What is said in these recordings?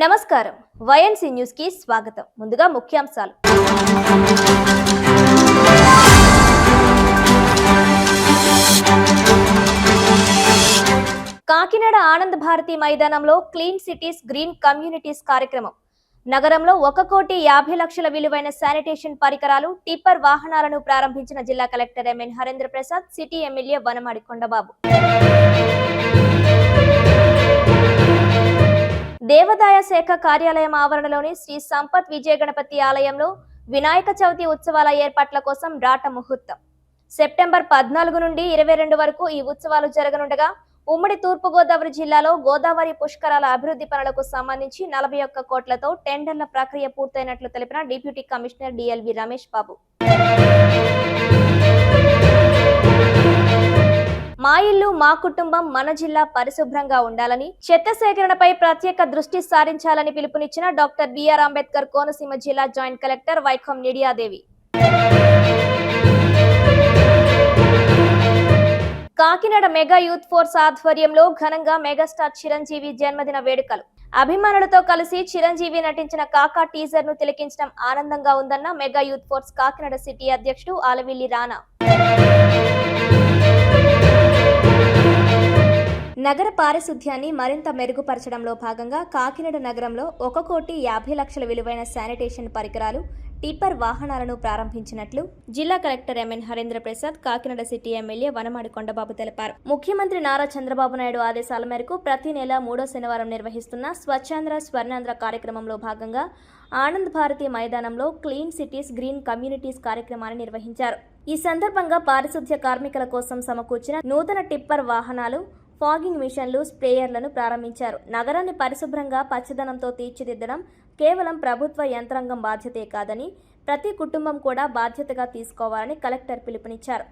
నమస్కారం YNC news కి స్వాగతం. ముందుగా ముఖ్యాంశాలు. కాకినాడ ఆనంద్ భారతి మైదానంలో క్లీన్ సిటీస్ గ్రీన్ కమ్యూనిటీస్ కార్యక్రమం. నగరంలో 1,50,00,000 విలువైన శానిటేషన్ పరికరాలు, టిప్పర్ వాహనాలను ప్రారంభించిన జిల్లా collector MN Harendra Prasad, city MLA Vanamadi Kondababu. దేవాదాయ శాఖ కార్యాలయం ఆవరణలోని శ్రీ సంపత్ విజయ గణపతి ఆలయంలో వినాయక చవితి ఉత్సవాల ఏర్పాట్ల కోసం రాట ముహూర్తం. సెప్టెంబర్ 14 నుండి 22 వరకు ఈ ఉత్సవాలు జరగనుండగా ఉమ్మడి తూర్పుగోదావరి జిల్లాలో గోదావరి పుష్కరాల అభివృద్ధి పనులకు సంబంధించి 41 కోట్లతో టెండర్ల ప్రక్రియ పూర్తయినట్లు తెలిపిన డిప్యూటీ కమిషనర్ డిఎల్వి రమేష్ బాబు. మా ఇల్లు మా కుటుంబం మన జిల్లా పరిశుభ్రంగా ఉండాలని, చెత్త సేకరణపై ప్రత్యేక దృష్టి సారించాలని పిలుపునిచ్చిన డాక్టర్ బిఆర్ అంబేద్కర్ కోనసీమ జిల్లా జాయింట్ కలెక్టర్ వైఖం నిడియాదేవి. కాకినాడ మెగా యూత్ ఫోర్స్ ఆధ్వర్యంలో ఘనంగా మెగాస్టార్ చిరంజీవి జన్మదిన వేడుకలు. అభిమానులతో కలిసి చిరంజీవి నటించిన కాకా టీజర్ ను తిలకించడం ఆనందంగా ఉందన్న mega youth force Kakinada city అధ్యక్షుడు ఆలవిల్లి రానా. నగర పారిశుధ్యాన్ని మరింత మెరుగుపరచడంలో భాగంగా కాకినాడ నగరంలో 1,50,00,000 విలువైన శానిటేషన్ పరికరాలు, టిప్పర్ వాహనాలను ప్రారంభించినట్లు జిల్లా collector MN Harendra Prasad, Kakinada city MLA Vanamadi Kondababu తెలిపారు. ముఖ్యమంత్రి నారా చంద్రబాబు నాయుడు ఆదేశాల మేరకు ప్రతి నెల 3వ శనివారం నిర్వహిస్తున్న స్వచ్ఛాంధ్ర స్వర్ణాంధ్ర కార్యక్రమంలో భాగంగా ఆనంద్ భారతి మైదానంలో క్లీన్ సిటీస్ గ్రీన్ కమ్యూనిటీస్ కార్యక్రమాన్ని నిర్వహించారు. ఈ సందర్భంగా పారిశుధ్య కార్మికుల కోసం సమకూర్చిన నూతన టిప్పర్ వాహనాలు, ఫాగింగ్ మిషన్లు, స్ప్రేయర్లను ప్రారంభించారు. నగరాన్ని పరిశుభ్రంగా పచ్చదనంతో తీర్చిదిద్దడం కేవలం ప్రభుత్వ యంత్రాంగం బాధ్యతే కాదని ప్రతి కుటుంబం కూడా బాధ్యతగా తీసుకోవాలని కలెక్టర్ పిలుపునిచ్చారు.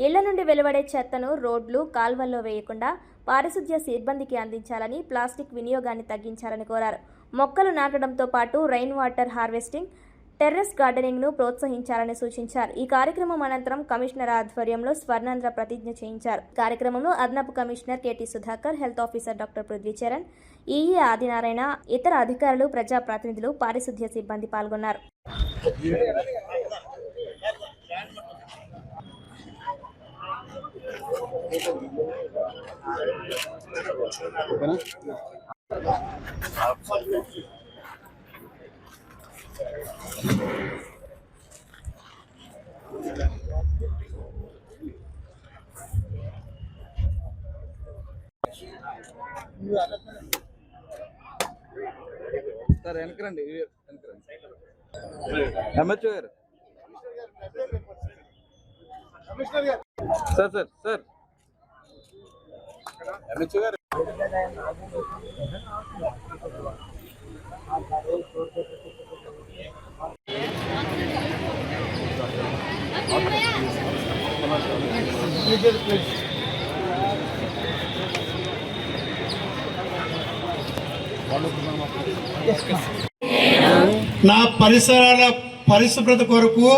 ఇళ్ల నుండి వెలువడే చెత్తను రోడ్లు, కాల్వల్లో వేయకుండా పారిశుధ్య సిబ్బందికి అందించాలని, ప్లాస్టిక్ వినియోగాన్ని తగ్గించాలని కోరారు. మొక్కలు నాటడంతో పాటు rain water harvesting, terrace gardening ను ప్రోత్సహించాలని సూచించారు. ఈ కార్యక్రమం అనంతరం కమిషనర్ ఆధ్వర్యంలో స్వర్ణాంధ్ర ప్రతిజ్ఞ చేయించారు. కార్యక్రమంలో అదనపు commissioner KT Sudhakar, health officer doctor Prithvi Charan, EE Adinarayana, ఇతర అధికారులు, ప్రజాప్రతినిధులు, పారిశుధ్య సిబ్బంది పాల్గొన్నారు. సార్ వెనకరండి, ఎంహెచ్ఓ గారు. సార్ సార్ సార్ ఎంహెచ్ఓ గారు. నా పరిసరాల పరిశుభ్రత కొరకు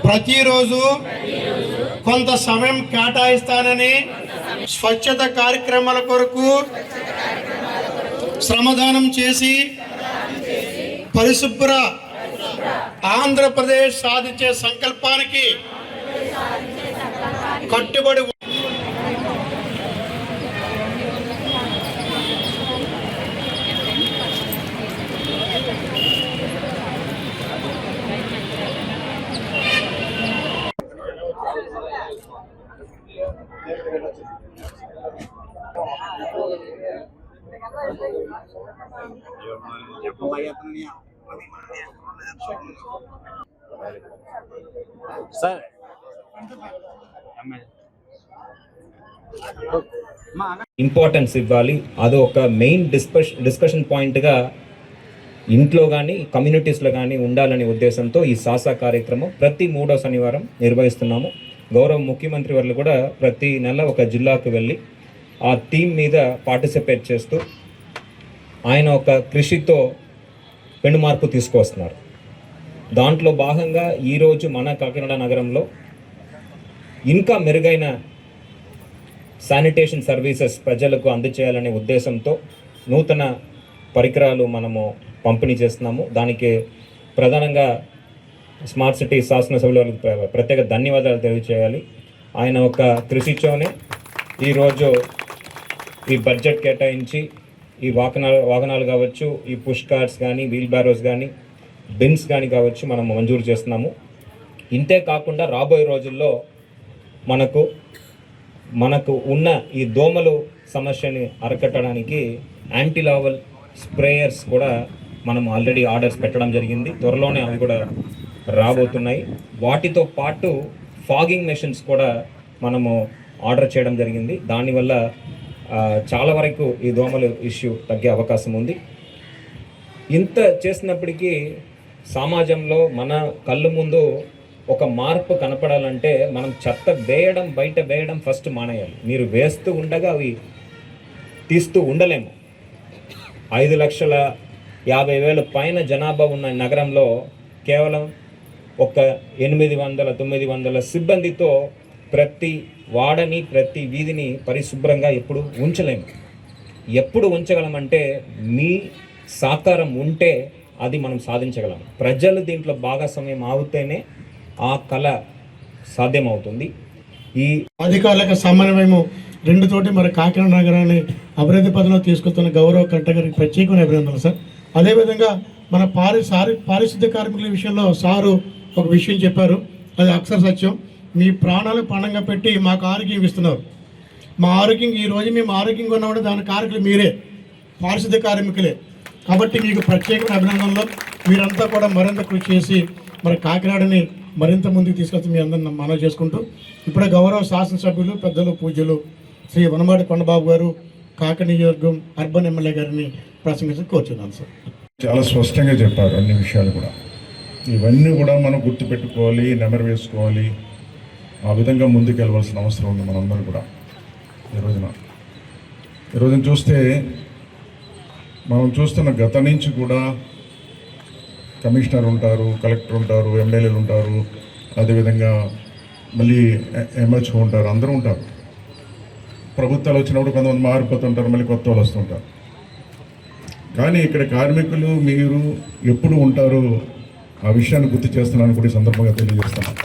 ప్రతిరోజు కొంత సమయం కేటాయిస్తానని, స్వచ్ఛత కార్యక్రమాల కొరకు శ్రమదానం చేసి పరిశుభ్ర ఆంధ్రప్రదేశ్ సాధించే సంకల్పానికి కట్టుబడి సార్ ఇంపార్టెన్స్ ఇవ్వాలి. అది ఒక మెయిన్ డిస్కషన్ పాయింట్గా ఇంట్లో కానీ కమ్యూనిటీస్లో కానీ ఉండాలనే ఉద్దేశంతో ఈ సాసా కార్యక్రమం ప్రతి 3వ శనివారం నిర్వహిస్తున్నాము. గౌరవ ముఖ్యమంత్రి వాళ్ళు కూడా ప్రతి నెల ఒక జిల్లాకు వెళ్ళి ఆ థీమ్ మీద పార్టిసిపేట్ చేస్తూ ఆయన ఒక కృషితో పెను మార్పు తీసుకువస్తున్నారు. దాంట్లో భాగంగా ఈరోజు మన కాకినాడ నగరంలో ఇంకా మెరుగైన శానిటేషన్ సర్వీసెస్ ప్రజలకు అందజేయాలనే ఉద్దేశంతో నూతన పరికరాలు మనము పంపిణీ చేస్తున్నాము. దానికి ప్రధానంగా స్మార్ట్ సిటీ శాసనసభ్యులకు ప్రత్యేక ధన్యవాదాలు తెలియజేయాలి. ఆయన ఒక కృషితోనే ఈరోజు ఈ బడ్జెట్ కేటాయించి ఈ వాహనాలు కావచ్చు, ఈ పుష్ కార్ట్స్ కానీ, వీల్ బ్యారోస్ కానీ, బిన్స్ కానీ కావచ్చు మనం మంజూరు చేస్తున్నాము. ఇంతే కాకుండా రాబోయే రోజుల్లో మనకు ఉన్న ఈ దోమలు సమస్యని అరికట్టడానికి యాంటీ లావల్ స్ప్రేయర్స్ కూడా మనం ఆల్రెడీ ఆర్డర్స్ పెట్టడం జరిగింది. త్వరలోనే అవి కూడా రాబోతున్నాయి. వాటితో పాటు ఫాగింగ్ మెషిన్స్ కూడా మనము ఆర్డర్ చేయడం జరిగింది. దానివల్ల చాలా వరకు ఈ దోమలు ఇష్యూ తగ్గే అవకాశం ఉంది. ఇంత చేసినప్పటికీ సమాజంలో మన కళ్ళు ముందు ఒక మార్పు కనపడాలంటే మనం చెత్త బయట వేయడం ఫస్ట్ మానేయాలి. మీరు వేస్తూ ఉండగా అవి తీస్తూ ఉండలేము. 5,50,000 పైన జనాభా ఉన్న నగరంలో కేవలం ఒక 800-900 సిబ్బందితో ప్రతి వాడని, ప్రతి వీధిని పరిశుభ్రంగా ఎప్పుడు ఉంచలేము. ఎప్పుడు ఉంచగలమంటే మీ సహకారం ఉంటే అది మనం సాధించగలం. ప్రజలు దీంట్లో భాగస్వామ్యం అవుతేనే ఆ కళ సాధ్యమవుతుంది. ఈ అధికారులకు సమన్వయము రెండుతోటి మరి కాకినాడ నగరాన్ని అభివృద్ధి పదంలో తీసుకొస్తున్న గౌరవ కలెక్టర్ గారికి ప్రత్యేకమైన అభినందనలు సార్. అదేవిధంగా మన పారిశుద్ధ్య కార్మికుల విషయంలో సారు ఒక విషయం చెప్పారు, అది అక్షర సత్యం. మీ ప్రాణాలు పణంగా పెట్టి మాకు ఆరోగ్యం ఇస్తున్నారు. మా ఆరోగ్యం ఈరోజు మేము ఆరోగ్యంగా ఉన్నవాడు దాని కారకులు మీరే, పారిశుద్ధ్య కార్మికులే. కాబట్టి మీకు ప్రత్యేకమైన అభినందనలు. మీరంతా కూడా మరింత కృషి చేసి మరి కాకినాడని మరింత ముందుకు తీసుకొచ్చి మీ అందరిని మనవి చేసుకుంటూ ఇప్పుడే గౌరవ శాసనసభ్యులు పెద్దలు పూజ్యులు శ్రీ వనమాడి కొండబాబు గారు కాకినాడ నియోజకవర్గం అర్బన్ ఎమ్మెల్యే గారిని ప్రసంగించి కోరుచున్నాను సార్. చాలా స్పష్టంగా చెప్పారు అన్ని విషయాలు కూడా. ఇవన్నీ కూడా మనం గుర్తుపెట్టుకోవాలి, నెమరు వేసుకోవాలి. ఆ విధంగా ముందుకు వెళ్ళవలసిన అవసరం ఉంది మనందరూ కూడా. ఈ రోజున చూస్తే మనం చూస్తున్న గత నుంచి కూడా కమిషనర్ ఉంటారు, కలెక్టర్ ఉంటారు, ఎమ్మెల్యేలు ఉంటారు, అదేవిధంగా మళ్ళీ ఎంహెచ్ఓ ఉంటారు, అందరూ ఉంటారు. ప్రభుత్వాలు వచ్చినప్పుడు కొంతమంది మారిపోతుంటారు, మళ్ళీ కొత్త వాళ్ళు వస్తుంటారు. కానీ ఇక్కడ కార్మికులు మీరు ఎప్పుడు ఉంటారు ఆ విషయాన్ని గుర్తు చేస్తున్నాను కూడా ఈ సందర్భంగా తెలియజేస్తున్నాను.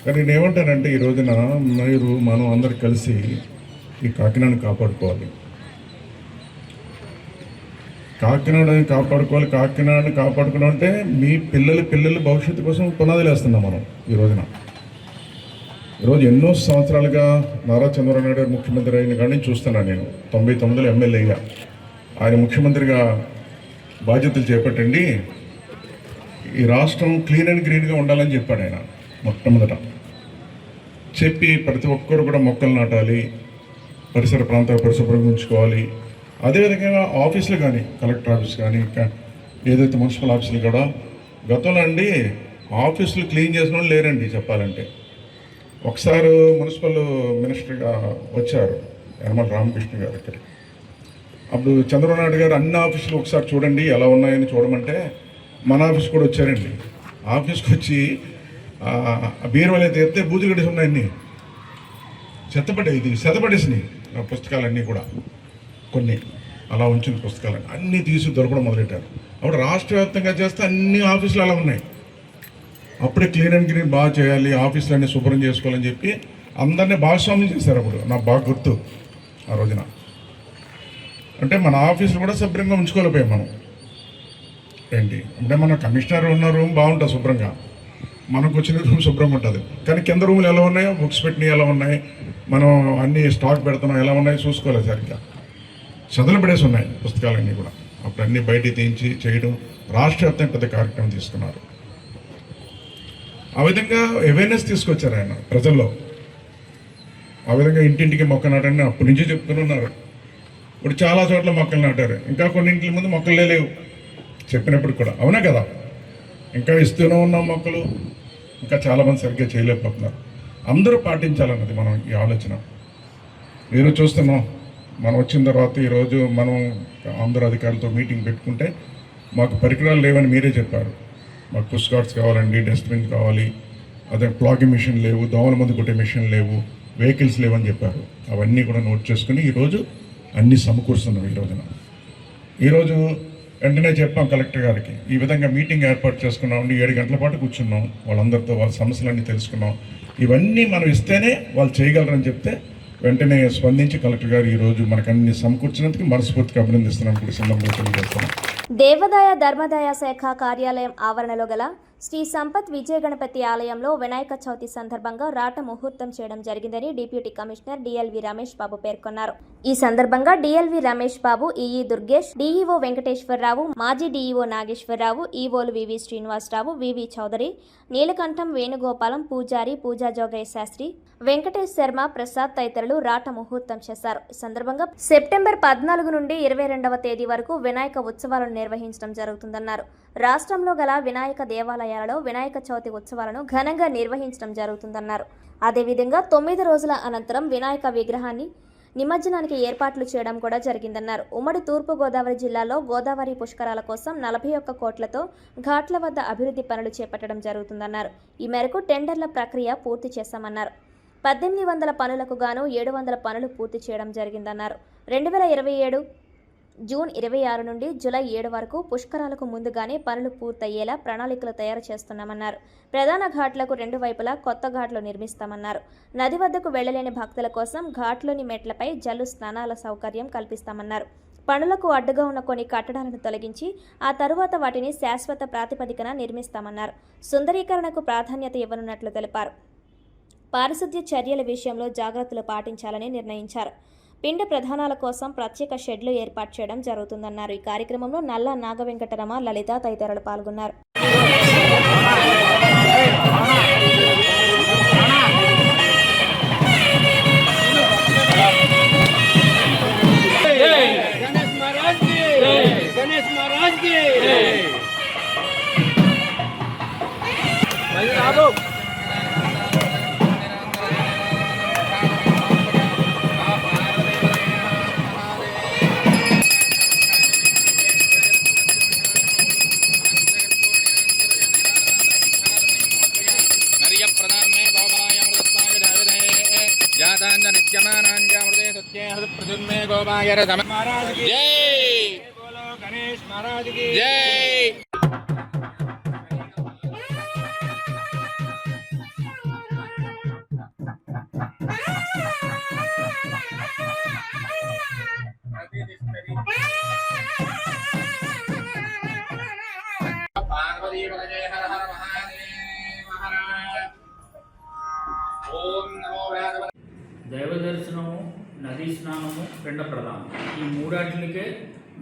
కానీ నేను ఏమంటానంటే ఈ రోజున మనం అందరు కలిసి ఈ కాకినాడని కాపాడుకోవాలి. కాకినాడని కాపాడుకోవడం అంటే మీ పిల్లల భవిష్యత్తు కోసం పునాదులు వేస్తున్నాం మనం ఈ రోజున. ఈరోజు ఎన్నో సంవత్సరాలుగా నారా చంద్రబాబు నాయుడు గారు ముఖ్యమంత్రి అయిన కానీ చూస్తున్నాను నేను. 99లో ఎమ్మెల్యేగా ఆయన ముఖ్యమంత్రిగా బాధ్యతలు చేపట్టండి, ఈ రాష్ట్రం క్లీన్ అండ్ గ్రీన్గా ఉండాలని చెప్పాడు ఆయన మొట్టమొదట. చెప్పి ప్రతి ఒక్కరు కూడా మొక్కలు నాటాలి, పరిసర ప్రాంతాలు పరిశుభ్రంగా ఉంచుకోవాలి. అదేవిధంగా ఆఫీసులు కానీ, కలెక్టర్ ఆఫీస్ కానీ, ఏదైతే మున్సిపల్ ఆఫీసులు కూడా గతంలో అండి ఆఫీసులు క్లీన్ చేసిన వాళ్ళు లేరండి చెప్పాలంటే. ఒకసారి మున్సిపల్ మినిస్టర్గా వచ్చారు యనమల రామకృష్ణ గారు ఇక్కడికి. అప్పుడు చంద్రబాబు నాయుడు గారు అన్ని ఆఫీసులు ఒకసారి చూడండి ఎలా ఉన్నాయని చూడమంటే మన ఆఫీస్ కూడా వచ్చారండి. ఆఫీస్కి వచ్చి బీరువాలు అయితే ఎత్తే బూజులు గడిసి ఉన్నాయన్నీ, చెత్తపడేసినాయి నా పుస్తకాలన్నీ కూడా. కొన్ని అలా ఉంచిన పుస్తకాలన్నీ అన్నీ తీసి దొరకడం మొదలెట్టారు. అప్పుడు రాష్ట్ర వ్యాప్తంగా చేస్తే అన్ని ఆఫీసులు అలా ఉన్నాయి. అప్పుడే క్లీన్ అండ్ గ్రీన్ బాగా చేయాలి, ఆఫీసులన్నీ శుభ్రం చేసుకోవాలని చెప్పి అందరినీ భాగస్వామ్యం చేశారు. అప్పుడు నాకు బాగా గుర్తు ఆ రోజున. అంటే మన ఆఫీసులు కూడా శుభ్రంగా ఉంచుకోలేకపోయాం మనం. ఏంటి అంటే మన కమిషనర్ ఉన్న రూమ్ బాగుంటుంది శుభ్రంగా, మనకు వచ్చిన రూమ్ శుభ్రంగా ఉంటుంది. కానీ కింద రూములు ఎలా ఉన్నాయో, బుక్స్ పెట్టినవి ఎలా ఉన్నాయి, మనం అన్నీ స్టాక్ పెడుతున్నాం ఎలా ఉన్నాయో చూసుకోలేదు సరిగ్గా. చదువులు పడేసి ఉన్నాయి పుస్తకాలన్నీ కూడా. అప్పుడు అన్నీ బయటికి తీయించి చేయడం రాష్ట్ర వ్యాప్తంగా పెద్ద కార్యక్రమం తీసుకున్నారు. ఆ విధంగా అవేర్నెస్ తీసుకొచ్చారు ఆయన ప్రజల్లో. ఆ విధంగా ఇంటింటికి మొక్క నాటని అప్పటి నుంచి చెప్తున్నారు. ఇప్పుడు చాలా చోట్ల మొక్కలు నాటారు, ఇంకా కొన్ని ఇంట్ల ముందు మొక్కలే లేవు చెప్పినప్పుడు కూడా. అవునా కదా? ఇంకా ఇస్తూనే ఉన్నాం మొక్కలు, ఇంకా చాలామంది సరిగ్గా చేయలేకపోతున్నారు. అందరూ పాటించాలన్నది మనం ఈ ఆలోచన. మీరు చూస్తున్నాం, మనం వచ్చిన తర్వాత ఈరోజు మనం అందరూ అధికారులతో మీటింగ్ పెట్టుకుంటే మాకు పరికరాలు లేవని మీరే చెప్పారు. మాకు పుష్ కార్ట్స్ కావాలండి, డస్ట్బిన్ కావాలి, అదే ప్లాగింగ్ మిషన్ లేవు, దోమల మందు కొట్టే మిషన్ లేవు, వెహికల్స్ లేవని చెప్పారు. అవన్నీ కూడా నోట్ చేసుకుని ఈరోజు అన్నీ సమకూరుస్తున్నాం ఈరోజు వెంటనే చెప్పాం కలెక్టర్ గారికి, ఈ విధంగా మీటింగ్ ఏర్పాటు చేసుకున్నాం, 7 గంటల పాటు కూర్చున్నాం, వాళ్ళందరితో వాళ్ళ సమస్యలన్నీ తెలుసుకున్నాం. ఇవన్నీ మనం ఇస్తేనే వాళ్ళు చేయగలరని చెప్తే వెంటనే స్పందించి కలెక్టర్ గారు ఈరోజు మనకు అన్ని సమకూర్చినందుకు మనస్ఫూర్తిగా అభినందిస్తున్నాం. కూడా సందర్భంగా తెలియజేస్తున్నాం. దేవాదాయ ధర్మాదాయ శాఖ కార్యాలయం ఆవరణలో గల శ్రీ సంపత్ విజయ గణపతి ఆలయంలో వినాయక చవితి సందర్భంగా రాట ముహూర్తం చేయడం జరిగిందని డిప్యూటీ కమిషనర్ డిఎల్వి రమేష్ బాబు పేర్కొన్నారు. ఈ సందర్భంగా డిఎల్వి రమేష్ బాబు, ఈఈ దుర్గేష్, డిఈఓ వెంకటేశ్వరరావు, మాజీ డిఈఓ నాగేశ్వరరావు, ఈఓలు వివి శ్రీనివాసరావు, వివి చౌదరి, నీలకంఠం వేణుగోపాలం, పూజారి, పూజా జోగయ్య శాస్త్రి, వెంకటేష్ శర్మ, ప్రసాద్ తదితరులు రాట ముహూర్తం చేశారు. ఈ సందర్భంగా సెప్టెంబర్ 14 నుండి 22వ తేదీ వరకు వినాయక ఉత్సవాలను నిర్వహించడం జరుగుతుందన్నారు. రాష్ట్రంలో గల వినాయక దేవాలయాలలో వినాయక చవితి ఉత్సవాలను ఘనంగా నిర్వహించడం జరుగుతుందన్నారు. అదేవిధంగా 9 రోజుల అనంతరం వినాయక విగ్రహాన్ని నిమజ్జనానికి ఏర్పాట్లు చేయడం కూడా జరిగిందన్నారు. ఉమ్మడి తూర్పు గోదావరి జిల్లాలో గోదావరి పుష్కరాల కోసం 41 కోట్లతో ఘాట్ల వద్ద అభివృద్ధి పనులు చేపట్టడం జరుగుతుందన్నారు. ఈ మేరకు టెండర్ల ప్రక్రియ పూర్తి చేశామన్నారు. 1800 పనులకు గాను 700 పనులు పూర్తి చేయడం జరిగిందన్నారు. 2027 జూన్ 26 నుండి జూలై 7 వరకు పుష్కరాలకు ముందుగానే పనులు పూర్తయ్యేలా ప్రణాళికలు తయారు చేస్తున్నామన్నారు. ప్రధాన ఘాట్లకు 2 వైపులా కొత్త ఘాట్లు నిర్మిస్తామన్నారు. నది వద్దకు వెళ్లలేని భక్తుల కోసం ఘాట్లోని మెట్లపై జల్లు స్నానాల సౌకర్యం కల్పిస్తామన్నారు. పనులకు అడ్డుగా ఉన్న కొన్ని కట్టడాలను తొలగించి ఆ తరువాత వాటిని శాశ్వత ప్రాతిపదికన నిర్మిస్తామన్నారు. సుందరీకరణకు ప్రాధాన్యత ఇవ్వనున్నట్లు తెలిపారు. పారిశుద్ధ్య చర్యల విషయంలో జాగ్రత్తలు పాటించాలని నిర్ణయించారు. పిండ ప్రధానాల కోసం ప్రత్యేక షెడ్లు ఏర్పాటు చేయడం జరుగుతుందన్నారు. ఈ కార్యక్రమంలో నల్ల నాగవెంకటరమ, లలిత తదితరులు పాల్గొన్నారు. దైవ దర్శనము, నదీ స్నానము, పిండ ప్రదానం, ఈ మూడాటికే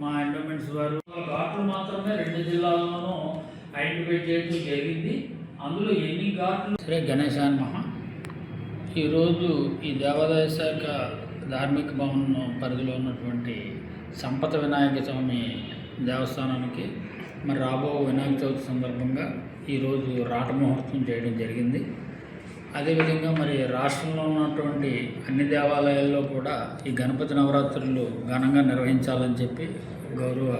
మా ఎండోమెంట్స్ వారు ఘాట్లు మాత్రమే 2 జిల్లాల్లోనూ ఐడెంటిఫై చేయడం జరిగింది. అందులో ఎన్ని ఘాట్లు సరే గణేశాన్ మహా ఈరోజు ఈ దేవాదాయ శాఖ ధార్మిక భవనం పరిధిలో ఉన్నటువంటి సంపత వినాయక స్వామి దేవస్థానానికి మరి రాబో వినాయక చవితి సందర్భంగా ఈరోజు రాట ముహూర్తం చేయడం జరిగింది. అదేవిధంగా మరి రాష్ట్రంలో ఉన్నటువంటి అన్ని దేవాలయాల్లో కూడా ఈ గణపతి నవరాత్రులు ఘనంగా నిర్వహించాలని చెప్పి గౌరవ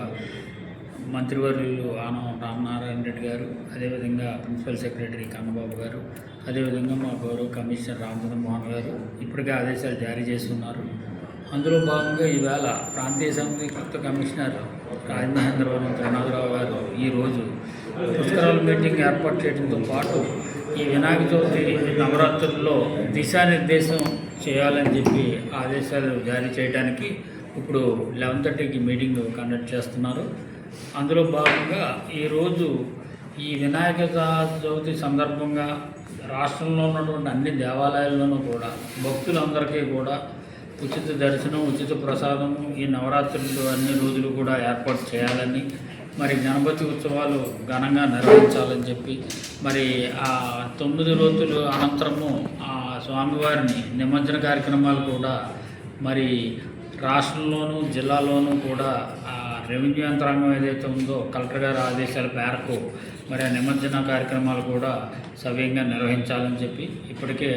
మంత్రివర్యులు ఆనం రామనారాయణ రెడ్డి గారు, అదేవిధంగా ప్రిన్సిపల్ సెక్రటరీ కన్నబాబు గారు, అదేవిధంగా మా గౌరవ కమిషనర్ రామచంద్ర మోహన్ గారు ఇప్పటికే ఆదేశాలు జారీ చేస్తున్నారు. అందులో భాగంగా ఈవేళ ప్రాంతీయ సమితి కొత్త కమిషనర్ రాజమహేంద్రవరం త్రినాథరావు గారు ఈరోజు పుష్కరాల మీటింగ్ ఏర్పాటు చేయడంతో పాటు ఈ వినాయక చవితి నవరాత్రుల్లో దిశానిర్దేశం చేయాలని చెప్పి ఆదేశాలు జారీ చేయడానికి ఇప్పుడు 11:30కి మీటింగ్ కండక్ట్ చేస్తున్నారు. అందులో భాగంగా ఈరోజు ఈ వినాయక చవితి సందర్భంగా రాష్ట్రంలో ఉన్నటువంటి అన్ని దేవాలయాల్లోనూ కూడా భక్తులందరికీ కూడా ఉచిత దర్శనం, ఉచిత ప్రసాదం ఈ నవరాత్రులు అన్ని రోజులు కూడా ఏర్పాటు చేయాలని, మరి గణపతి ఉత్సవాలు ఘనంగా నిర్వహించాలని చెప్పి మరి ఆ 9 రోజులు అనంతరము ఆ స్వామివారిని నిమజ్జన కార్యక్రమాలు కూడా మరి రాష్ట్రంలోనూ జిల్లాలోనూ కూడా ఆ రెవెన్యూ యంత్రాంగం ఏదైతే ఉందో కలెక్టర్ గారి ఆదేశాల మేరకు మరి ఆ నిమజ్జన కార్యక్రమాలు కూడా సవ్యంగా నిర్వహించాలని చెప్పి ఇప్పటికే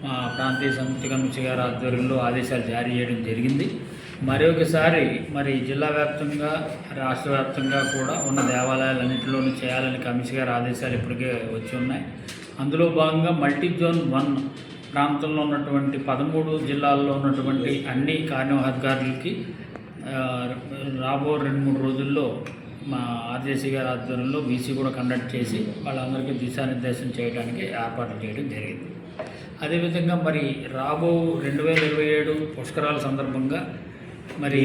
మా ప్రాంతీయ సమితి కమిషన్ గారి ఆధ్వర్యంలో ఆదేశాలు జారీ చేయడం జరిగింది. మరొకసారి మరి జిల్లా వ్యాప్తంగా, రాష్ట్ర వ్యాప్తంగా కూడా ఉన్న దేవాలయాలన్నింటిలోనూ చేయాలని కమిషన్ గారి ఆదేశాలు ఇప్పటికే వచ్చి ఉన్నాయి. అందులో భాగంగా మల్టీ జోన్ 1 ప్రాంతంలో ఉన్నటువంటి 13 జిల్లాల్లో ఉన్నటువంటి అన్ని కార్యనిర్వహణాధికారులకి రాబో 2-3 రోజుల్లో మా ఆర్జేసీ గారి ఆధ్వర్యంలో వీసీ కూడా కండక్ట్ చేసి వాళ్ళందరికీ దిశానిర్దేశం చేయడానికి ఏర్పాట్లు చేయడం జరిగింది. అదేవిధంగా మరి రాబో 2027 పుష్కరాల సందర్భంగా మరి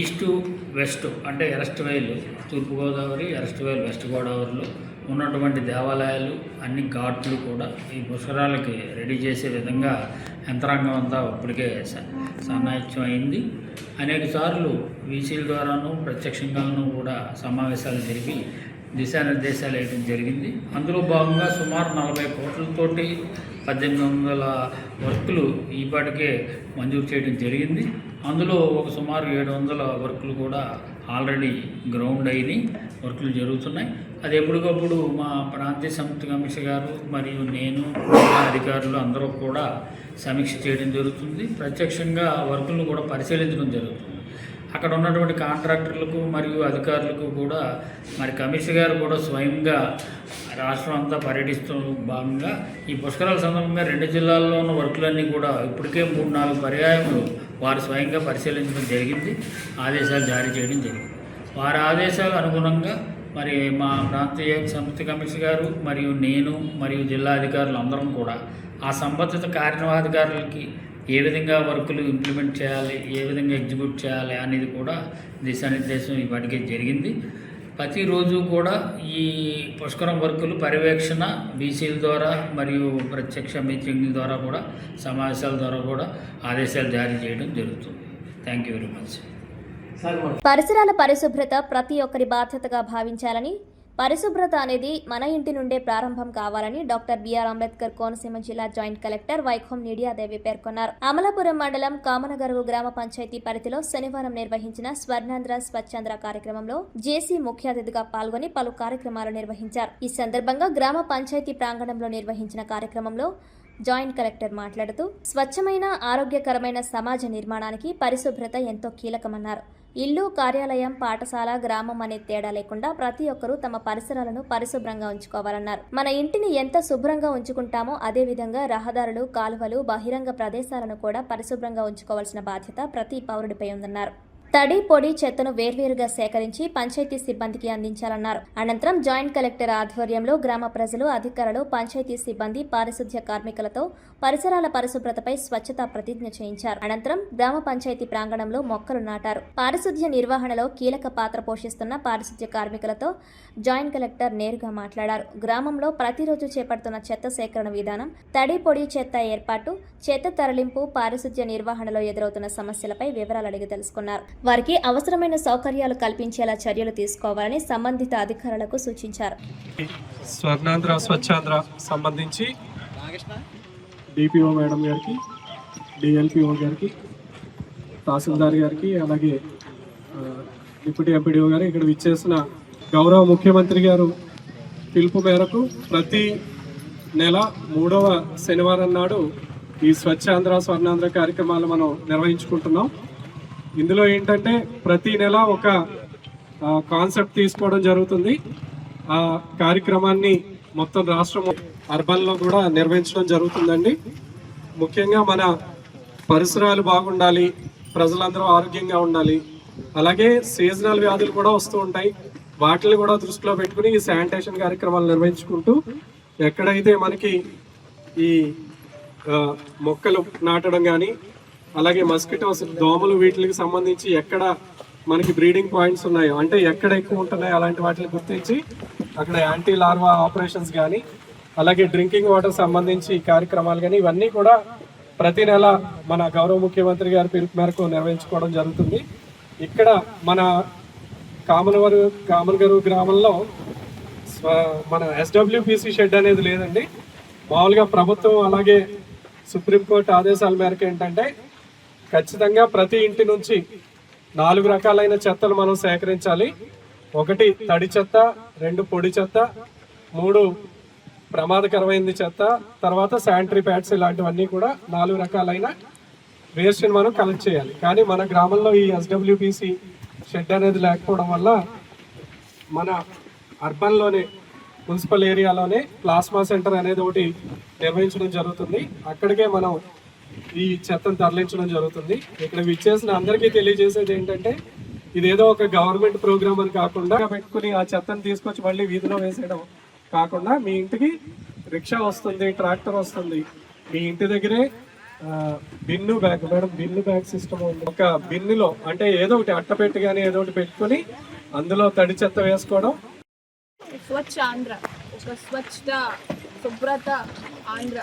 ఈస్టు వెస్ట్ అంటే ఎరస్ట్వేల్ తూర్పుగోదావరి, ఎరస్ట్వేల్ వెస్ట్ గోదావరిలో ఉన్నటువంటి దేవాలయాలు అన్ని ఘాట్లు కూడా ఈ పుష్కరాలకి రెడీ చేసే విధంగా యంత్రాంగం అంతా ఇప్పటికే సన్నాహిత్యం అయింది. అనేక సార్లు వీసీల ద్వారాను ప్రత్యక్షంగాను కూడా సమావేశాలు జరిపి దిశానిర్దేశాలు వేయడం జరిగింది. అందులో భాగంగా సుమారు 40 కోట్లతోటి 1800 వర్కులు ఈపాటికే మంజూరు చేయడం జరిగింది. అందులో ఒక సుమారు 700 వర్కులు కూడా ఆల్రెడీ గ్రౌండ్ అయినాయి, వర్కులు జరుగుతున్నాయి. అది ఎప్పటికప్పుడు మా ప్రాంతీయ సంయుక్త కమిషనర్ గారు మరియు నేను అధికారులు అందరూ కూడా సమీక్ష చేయడం జరుగుతుంది. ప్రత్యక్షంగా వర్కులను కూడా పరిశీలించడం జరుగుతుంది. అక్కడ ఉన్నటువంటి కాంట్రాక్టర్లకు మరియు అధికారులకు కూడా మరి కమిషనర్ గారు కూడా స్వయంగా రాష్ట్రం అంతా పర్యటిస్తూ భాగంగా ఈ పుష్కరాల సందర్భంగా 2 జిల్లాల్లో ఉన్న వర్కులన్నీ కూడా ఇప్పటికే 3-4 పర్యాయములు వారు స్వయంగా పరిశీలించడం జరిగింది, ఆదేశాలు జారీ చేయడం జరిగింది. వారి ఆదేశాల అనుగుణంగా మరి మా ప్రాంతీయ సంయుక్త కమిషనర్ గారు మరియు నేను మరియు జిల్లా అధికారులు అందరం కూడా ఆ సంబంధిత కార్యనిర్వహణాధికారులకి ఏ విధంగా వర్కులు ఇంప్లిమెంట్ చేయాలి, ఏ విధంగా ఎగ్జిక్యూట్ చేయాలి అనేది కూడా దిశానిర్దేశం ఇప్పటికే జరిగింది. ప్రతిరోజు కూడా ఈ పుష్కరం వర్కులు పర్యవేక్షణ బీసీల ద్వారా మరియు ప్రత్యక్ష మీటింగ్ల ద్వారా కూడా సమావేశాల ద్వారా కూడా ఆదేశాలు జారీ చేయడం జరుగుతుంది. Thank you very much. పరిసరాల పరిశుభ్రత ప్రతి ఒక్కరి బాధ్యతగా భావించాలని, పరిశుభ్రత అనేది మన ఇంటి నుండే ప్రారంభం కావాలని డాక్టర్ బిఆర్ అంబేద్కర్ కోనసీమ జిల్లా జాయింట్ కలెక్టర్ వైఖం నీడియాదేవి పేర్కొన్నారు. అమలాపురం మండలం కామనగరువు గ్రామ పంచాయతీ పరిధిలో శనివారం నిర్వహించిన స్వర్ణాంధ్ర స్వచ్ఛాంధ్ర కార్యక్రమంలో జేసీ ముఖ్య అతిథిగా పాల్గొని పలు కార్యక్రమాలు నిర్వహించారు. ఈ సందర్భంగా గ్రామ పంచాయతీ ప్రాంగణంలో నిర్వహించిన కార్యక్రమంలో జాయింట్ కలెక్టర్ మాట్లాడుతూ స్వచ్ఛమైన ఆరోగ్యకరమైన సమాజ నిర్మాణానికి పరిశుభ్రత ఎంతో కీలకమన్నారు. ఇల్లు, కార్యాలయం, పాఠశాల, గ్రామం అనే తేడా లేకుండా ప్రతి ఒక్కరూ తమ పరిసరాలను పరిశుభ్రంగా ఉంచుకోవాలన్నారు. మన ఇంటిని ఎంత శుభ్రంగా ఉంచుకుంటామో అదే విధంగా రహదారులు, కాలువలు, బహిరంగ ప్రదేశాలను కూడా పరిశుభ్రంగా ఉంచుకోవాల్సిన బాధ్యత ప్రతి పౌరుడిపై ఉందన్నారు. తడి, పొడి చెత్తను వేర్వేరుగా సేకరించి పంచాయతీ సిబ్బందికి అందించాలన్నారు. అనంతరం జాయింట్ కలెక్టర్ ఆధ్వర్యంలో గ్రామ ప్రజలు, అధికారులు, పంచాయతీ సిబ్బంది, పారిశుధ్య కార్మికులతో పరిసరాల పరిశుభ్రతపై స్వచ్ఛతా ప్రతిజ్ఞ చేయించారు. అనంతరం గ్రామ పంచాయతీ ప్రాంగణంలో మొక్కలు నాటారు. పారిశుధ్య నిర్వహణలో కీలక పాత్ర పోషిస్తున్న పారిశుధ్య కార్మికులతో జాయింట్ కలెక్టర్ నేరుగా మాట్లాడారు. గ్రామంలో ప్రతిరోజు చేపడుతున్న చెత్త సేకరణ విధానం, తడి, పొడి చెత్త ఏర్పాటు, చెత్త తరలింపు, పారిశుధ్య నిర్వహణలో ఎదురవుతున్న సమస్యలపై వివరాలు అడిగి తెలుసుకున్నారు. వారికి అవసరమైన సౌకర్యాలు కల్పించేలా చర్యలు తీసుకోవాలని సంబంధిత అధికారులకు సూచించారు. స్వర్ణాంధ్ర స్వచ్ఛాంధ్ర సంబంధించి డిపిఓ మేడం గారికి, డిఎల్పిఓ గారికి, తహసీల్దార్ గారికి, అలాగే డిప్యూటీ ఎంపీడీఓ గారు ఇక్కడ విచ్చేసిన గౌరవ ముఖ్యమంత్రి గారు పిలుపు మేరకు ప్రతి నెల 3వ శనివారం నాడు ఈ స్వచ్ఛాంధ్ర స్వర్ణాంధ్ర కార్యక్రమాలు మనం నిర్వహించుకుంటున్నాం. ఇందులో ఏంటంటే ప్రతి నెల ఒక కాన్సెప్ట్ తీసుకోవడం జరుగుతుంది. ఆ కార్యక్రమాన్ని మొత్తం రాష్ట్రం అర్బన్లో కూడా నిర్వహించడం జరుగుతుందండి. ముఖ్యంగా మన పరిసరాలు బాగుండాలి, ప్రజలందరూ ఆరోగ్యంగా ఉండాలి. అలాగే సీజనల్ వ్యాధులు కూడా వస్తూ ఉంటాయి, వాటిని కూడా దృష్టిలో పెట్టుకుని ఈ శానిటేషన్ కార్యక్రమాలు నిర్వహించుకుంటూ ఎక్కడైతే మనకి ఈ మొక్కలు నాటడం కానీ, అలాగే మస్కిటోస్, దోమలు, వీటికి సంబంధించి ఎక్కడ మనకి బ్రీడింగ్ పాయింట్స్ ఉన్నాయో, అంటే ఎక్కడ ఎక్కువ ఉంటున్నాయో అలాంటి వాటిని గుర్తించి అక్కడ యాంటీ లార్వా ఆపరేషన్స్ కానీ, అలాగే డ్రింకింగ్ వాటర్ సంబంధించి కార్యక్రమాలు కానీ, ఇవన్నీ కూడా ప్రతి నెల మన గౌరవ ముఖ్యమంత్రి గారి పిలుపు మేరకు నిర్వహించుకోవడం జరుగుతుంది. ఇక్కడ మన కామనగరు గ్రామంలో మన SWPC షెడ్ అనేది లేదండి. మామూలుగా ప్రభుత్వం అలాగే సుప్రీంకోర్టు ఆదేశాల మేరకు ఏంటంటే ఖచ్చితంగా ప్రతి ఇంటి నుంచి 4 రకాలైన చెత్తలు మనం సేకరించాలి. 1 తడి చెత్త, 2 పొడి చెత్త, 3 ప్రమాదకరమైనది చెత్త, తర్వాత శానిటరీ ప్యాడ్స్, ఇలాంటివన్నీ కూడా 4 రకాలైన వేస్ట్ని మనం కలెక్ట్ చేయాలి. కానీ మన గ్రామంలో ఈ SWPC షెడ్ అనేది లేకపోవడం వల్ల మన అర్బన్లోనే మున్సిపల్ ఏరియాలోనే ప్లాస్మా సెంటర్ అనేది ఒకటి నిర్వహించడం జరుగుతుంది. అక్కడికే మనం ఈ చెత్తను తరలించడం జరుగుతుంది. ఇక్కడ విచ్చేసిన అందరికీ తెలియజేసేది ఏంటంటే ఇదేదో ఒక గవర్నమెంట్ ప్రోగ్రామ్ అని కాకుండా పెట్టుకుని ఆ చెత్తను తీసుకొచ్చి మళ్ళీ వీధిలో వేసేయడం కాకుండా మీ ఇంటికి రిక్షా వస్తుంది, ట్రాక్టర్ వస్తుంది, మీ ఇంటి దగ్గరే Binnu bag, madam Binnu bag system ఉంది. ఒక బిన్నులో అంటే ఏదో ఒకటి అట్టపెట్టి కానీ ఏదో ఒకటి పెట్టుకుని అందులో తడి చెత్త వేసుకోవడం. స్వచ్ఛ ఆంధ్ర, ఒక స్వచ్ఛత, శుభ్రత ఆంధ్ర.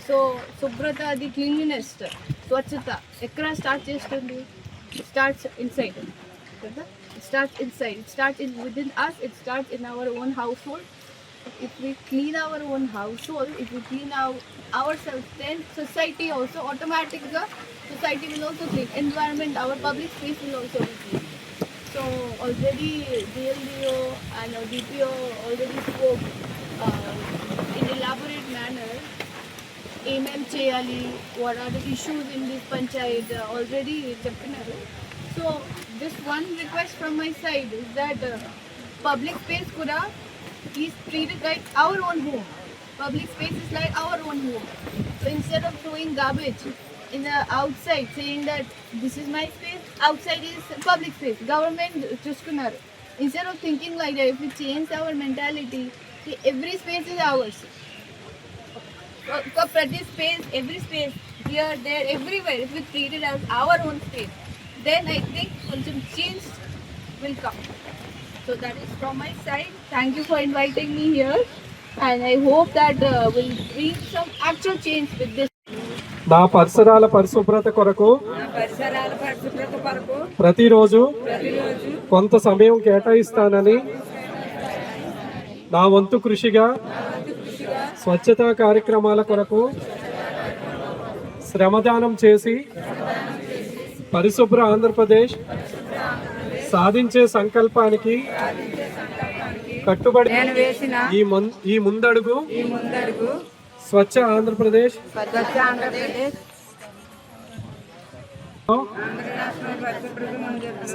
సో శుభ్రత, అది క్లీన్లీనెస్, స్వచ్ఛత ఎక్కడ స్టార్ట్ చేస్తుంది? స్టార్ట్స్ ఇన్సైడ్ కదా. Starts inside, it starts in within us, it starts in our own household. If we clean our own household, if we clean ourselves, then society also automatically, society will also clean. Environment, our public space will also be clean. So already DLDO and DPO already spoke in elaborate manner. Aim cheyali, what are the issues in this panchayat already cheptunaru. So just one request from my side is that public space kuda is treated like our own home. Public space is like our own home. So instead of throwing garbage in the outside, saying that this is my space, outside is public space, government chuskunaru. Instead of thinking like that, if we change our mentality, every space is ours. Every space, here, there, everywhere, if we treat it as our own space, then I think some change will come. So that is from my side. Thank you for inviting me here, and I hope that we'll bring some actual change with this. నా పరిసరాల పరిశుభ్రత కొరకు ప్రతిరోజు కొంత సమయం కేటాయిస్తానని నా వంతు కృషిగా స్వచ్ఛతా కార్యక్రమాల కొరకు శ్రమదానం చేసి పరిశుభ్ర ఆంధ్రప్రదేశ్ సాధించే సంకల్పానికి కట్టుబడి ఈ ముందడుగు స్వచ్ఛ ఆంధ్రప్రదేశ్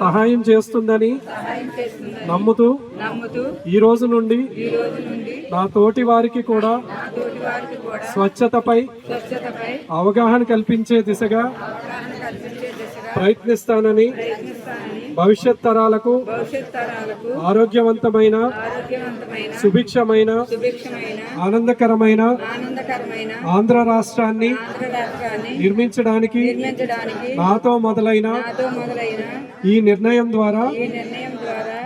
సహాయం చేస్తుందని నమ్ముతూ ఈ రోజు నుండి నా తోటి వారికి కూడా స్వచ్ఛతపై అవగాహన కల్పించే దిశగా ప్రయత్నిస్తానని, భవిష్యత్ తరాలకు ఆరోగ్యవంతమైన, సుభిక్షమైన, ఆనందకరమైన ఆంధ్ర రాష్ట్రాన్ని నిర్మించడానికి నాతో మొదలైన ఈ నిర్ణయం ద్వారా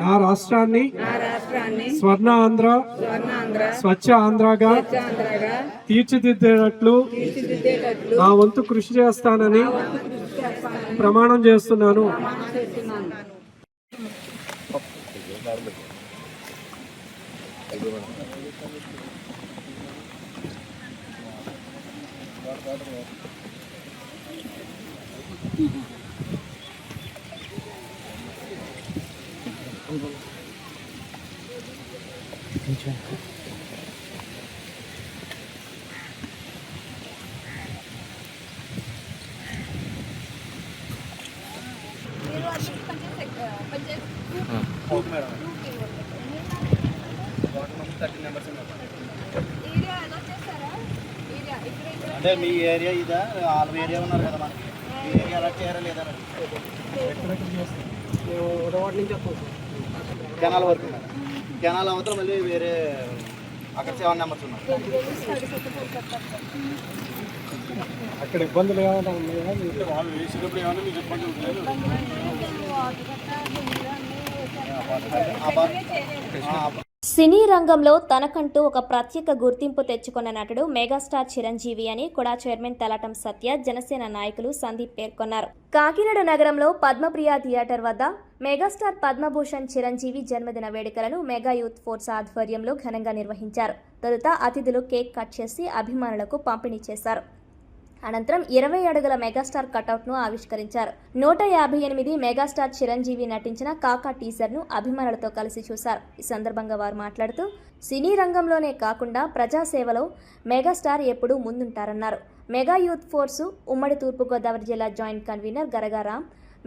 నా రాష్ట్రాన్ని స్వర్ణ ఆంధ్ర, స్వచ్ఛ ఆంధ్రగా తీర్చిదిద్దేటట్లు నా వంతు కృషి చేస్తానని ప్రమాణం చేస్తున్నాను. అంటే మీ ఏరియా ఇదా, వాళ్ళ ఏరియా ఉన్నారు కదా, మన మీ ఏరియా అలా చేయారా లేదా? కెనాల్ వరకు ఉన్నారు. కెనాల్ అవతల మళ్ళీ వేరే అక్కడ 7 నెంబర్స్ ఉన్నారు. అక్కడ ఇబ్బందులు ఏమైనా ఉన్నాయా? వాళ్ళు వేసేటప్పుడు ఏమైనా మీకు ఇబ్బంది ఉంటుంది? సినీ రంగంలో తనకంటూ ఒక ప్రత్యేక గుర్తింపు తెచ్చుకున్న నటుడు మెగాస్టార్ చిరంజీవి అని కూడా చైర్మన్ తలాటం సత్య, జనసేన నాయకులు సందీప్ పేర్కొన్నారు. కాకినాడ నగరంలో పద్మప్రియ థియేటర్ వద్ద మెగాస్టార్ పద్మభూషణ్ చిరంజీవి జన్మదిన వేడుకలను మెగా యూత్ ఫోర్స్ ఆధ్వర్యంలో ఘనంగా నిర్వహించారు. తొలుత అతిథులు కేక్ కట్ చేసి అభిమానులకు పంపిణీ చేశారు. అనంతరం 20 అడుగుల మెగాస్టార్ కటౌట్ను ఆవిష్కరించారు. 158 మెగాస్టార్ చిరంజీవి నటించిన కాకా టీజర్ను అభిమానులతో కలిసి చూశారు. ఈ సందర్భంగా వారు మాట్లాడుతూ సినీ రంగంలోనే కాకుండా ప్రజాసేవలో మెగాస్టార్ ఎప్పుడూ ముందుంటారన్నారు. మెగా యూత్ ఫోర్సు ఉమ్మడి తూర్పుగోదావరి జిల్లా joint convener Garagaram,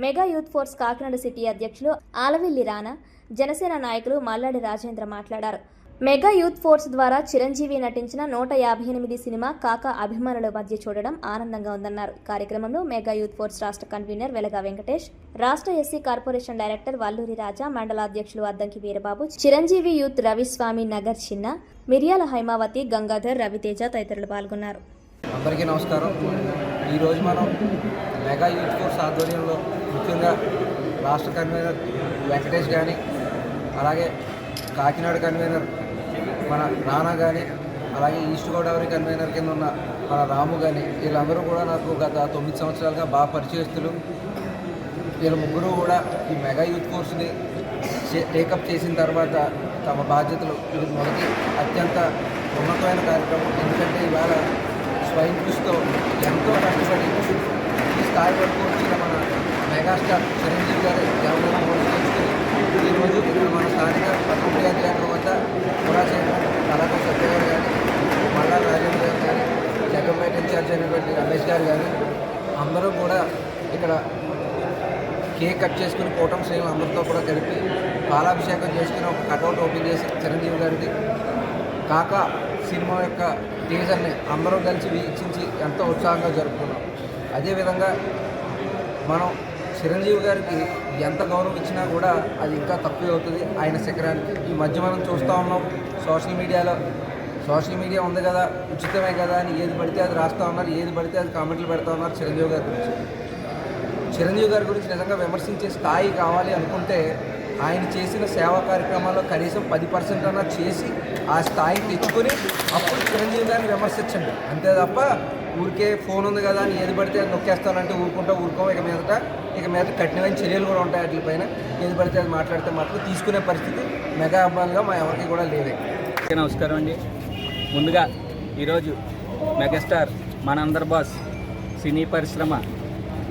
mega youth force Kakinada city అధ్యక్షులు ఆలవిల్లి రానా, జనసేన నాయకులు మల్లాడి రాజేంద్ర మాట్లాడారు. మెగా యూత్ ఫోర్స్ ద్వారా చిరంజీవి నటించిన 158 సినిమా కాకా అభిమానుల మధ్య చూడడం ఆనందంగా ఉందన్నారు. కార్యక్రమంలో మెగా యూత్ ఫోర్స్ రాష్ట్ర కన్వీనర్ వెలగా వెంకటేష్, రాష్ట్ర ఎస్సీ కార్పొరేషన్ డైరెక్టర్ వల్లూరి రాజా, మండల అధ్యక్షులు అద్దంకి వీరబాబు, చిరంజీవి యూత్ రవిస్వామి నగర్ చిన్న, మిర్యాల హైమావతి, గంగాధర్, రవితేజ తదితరులు పాల్గొన్నారు. అందరికీ నమస్కారం. ఈరోజు మనం మెగా యూత్ ఫోర్స్ ఆధ్వర్యంలో ముఖ్యంగా రాష్ట్ర కన్వీనర్ వెంకటేష్ కానీ, అలాగే కాకినాడ కన్వీనర్ మన రానా కానీ, అలాగే ఈస్ట్ గోదావరి కన్వీనర్ కింద ఉన్న మన రాము కానీ, వీళ్ళందరూ కూడా నాకు గత 9 సంవత్సరాలుగా బాగా పరిచయస్తులు. వీళ్ళ ముగ్గురు కూడా ఈ మెగా యూత్ ఫోర్స్ని టేకప్ చేసిన తర్వాత తమ బాధ్యతలు ఇది మొదటి అత్యంత ఉన్నతమైన కార్యక్రమం. ఎందుకంటే ఇవాళ స్వైన్ ఫ్లూతో ఎంతో కష్టపడి ఈ స్థాయి వరకు వచ్చిన మన మెగాస్టార్ చిరంజీవి గారి జన్మదినం పురస్కరించుకుని ఈరోజు ఇక్కడ మన స్థానిక పట్టణ థియేటర్ వద్ద కూడా చైర్మన్ కళాకారు సత్య గారు కానీ, మల్లా రాజేంద్ర గారు కానీ, జగంపేట ఇన్ఛార్జ్ అయినటువంటి రమేష్ గారు కానీ అందరూ కూడా ఇక్కడ కేక్ కట్ చేసుకుని కూటమి శ్రేణులు అందరితో కూడా కలిపి పాలాభిషేకం చేసుకుని ఒక కటౌట్ ఓపెన్ చేసి చిరంజీవి గారికి కాకా సినిమా యొక్క టీజర్ని అందరూ కలిసి వీక్షించి ఎంతో ఉత్సాహంగా జరుపుకున్నాం. అదేవిధంగా మనం చిరంజీవి గారికి ఎంత గౌరవం ఇచ్చినా కూడా అది ఇంకా తక్కువే అవుతుంది ఆయన శిఖరానికి. ఈ మధ్య మనం చూస్తూ ఉన్నాం సోషల్ మీడియా ఉంది కదా, ఉచితమే కదా అని ఏది పడితే అది రాస్తూ ఉన్నారు, ఏది పడితే అది కామెంట్లు పెడతా ఉన్నారు చిరంజీవి గారి గురించి. చిరంజీవి గారి గురించి నిజంగా విమర్శించే స్థాయి కావాలి అనుకుంటే ఆయన చేసిన సేవా కార్యక్రమాల్లో కనీసం 10% అన్నా చేసి ఆ స్థాయికి తెచ్చుకొని అప్పుడు చిరంజీవి గారిని విమర్శించండి. అంతే తప్ప ఊరికే ఫోన్ ఉంది కదా అని ఏది పడితే అది నొక్కేస్తానంటే ఊరుకోం. ఇక మీద కఠినమైన చర్యలు కూడా ఉంటాయి వాటిపైన. ఏది పడితే అది మాట్లాడితే మాత్రం తీసుకునే పరిస్థితి మెగా అభిమానులుగా మా ఎవరికి కూడా లేదే. నమస్కారం అండి. ముందుగా ఈరోజు మెగాస్టార్ మనందర్ బాస్ సినీ పరిశ్రమ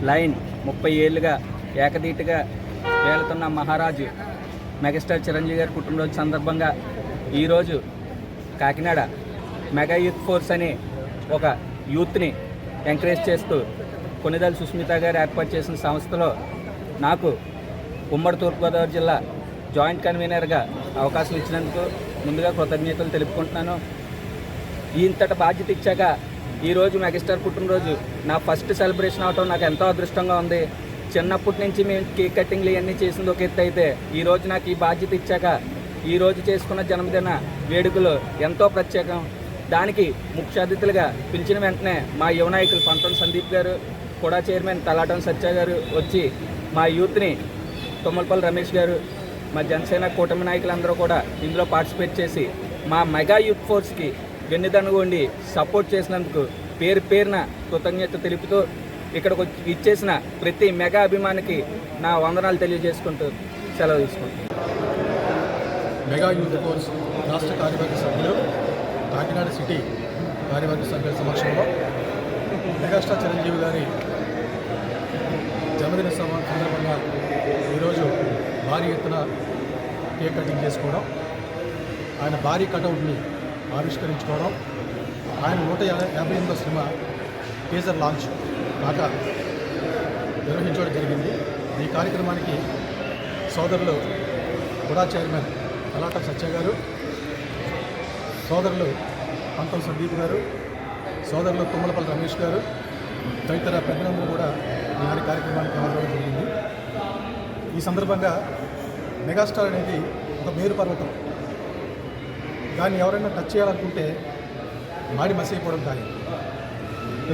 లైన్ 30 ఏళ్ళుగా ఏకదీటిగా వేలుతున్న మహారాజు మెగాస్టార్ చిరంజీవి గారి పుట్టినరోజు సందర్భంగా ఈరోజు కాకినాడ మెగా యూత్ ఫోర్స్ అనే ఒక యూత్ని ఎంకరేజ్ చేస్తూ కొనిదల సుస్మిత గారు ఏర్పాటు చేసిన సంస్థలో నాకు ఉమ్మడి తూర్పుగోదావరి జిల్లా జాయింట్ కన్వీనర్గా అవకాశం ఇచ్చినందుకు ముందుగా కృతజ్ఞతలు తెలుపుకుంటున్నాను. ఇంతటి బాధ్యత ఇచ్చాక ఈరోజు మెగాస్టార్ పుట్టినరోజు నా ఫస్ట్ సెలబ్రేషన్ అవటం నాకు ఎంతో అదృష్టంగా ఉంది. చిన్నప్పటి నుంచి మేము కేక్ కటింగ్లు ఇవన్నీ చేసింది ఒక ఎత్తు అయితే ఈరోజు నాకు ఈ బాధ్యత ఇచ్చాక ఈరోజు చేసుకున్న జన్మదిన వేడుకలు ఎంతో ప్రత్యేకం. దానికి ముఖ్య అతిథులుగా పిలిచిన వెంటనే మా యువ నాయకులు పంటం సందీప్ గారు, కూడా చైర్మన్ తలాటం సత్య గారు వచ్చి మా యూత్ని తుమ్మలపల్లి రమేష్ గారు, మా జనసేన కూటమి నాయకులందరూ కూడా ఇందులో పార్టిసిపేట్ చేసి మా మెగా యూత్ ఫోర్స్కి వెన్నుదన్నుగా ఉండి సపోర్ట్ చేసినందుకు పేరున కృతజ్ఞత తెలుపుతూ ఇక్కడికి ఇచ్చేసిన ప్రతి మెగా అభిమానికి నా వందనాలు తెలియజేసుకుంటూ సెలవు తీసుకుంటాను. మెగా యూత్ ఫోర్స్ రాష్ట్ర కార్యవర్గ సభ్యులు కాకినాడ సిటీ కార్యవర్గ సభ్యుల సమక్షంలో మెగాస్టార్ చిరంజీవి గారి జన్మదిన సందర్భంగా ఈరోజు భారీ ఎత్తున కేక్ కటింగ్ చేసుకోవడం, ఆయన భారీ కటౌట్ని ఆవిష్కరించుకోవడం, ఆయన 158వ సినిమా టీజర్ లాంచ్ కాక నిర్వహించడం జరిగింది. ఈ కార్యక్రమానికి సోదరులు కూడా చైర్మన్ తలాటం సత్య గారు, సోదరులు పంతం సందీప్ గారు, సోదరులు తుమ్మలపల్లి రమేష్ గారు తదితర పెద్దలందరూ కూడా ఈనాటి కార్యక్రమానికి హాజరవడం జరిగింది. ఈ సందర్భంగా మెగాస్టార్ అనేది ఒక మేరు పర్వతం. దాన్ని ఎవరైనా టచ్ చేయాలనుకుంటే మాడి మసైపోవడం కానీ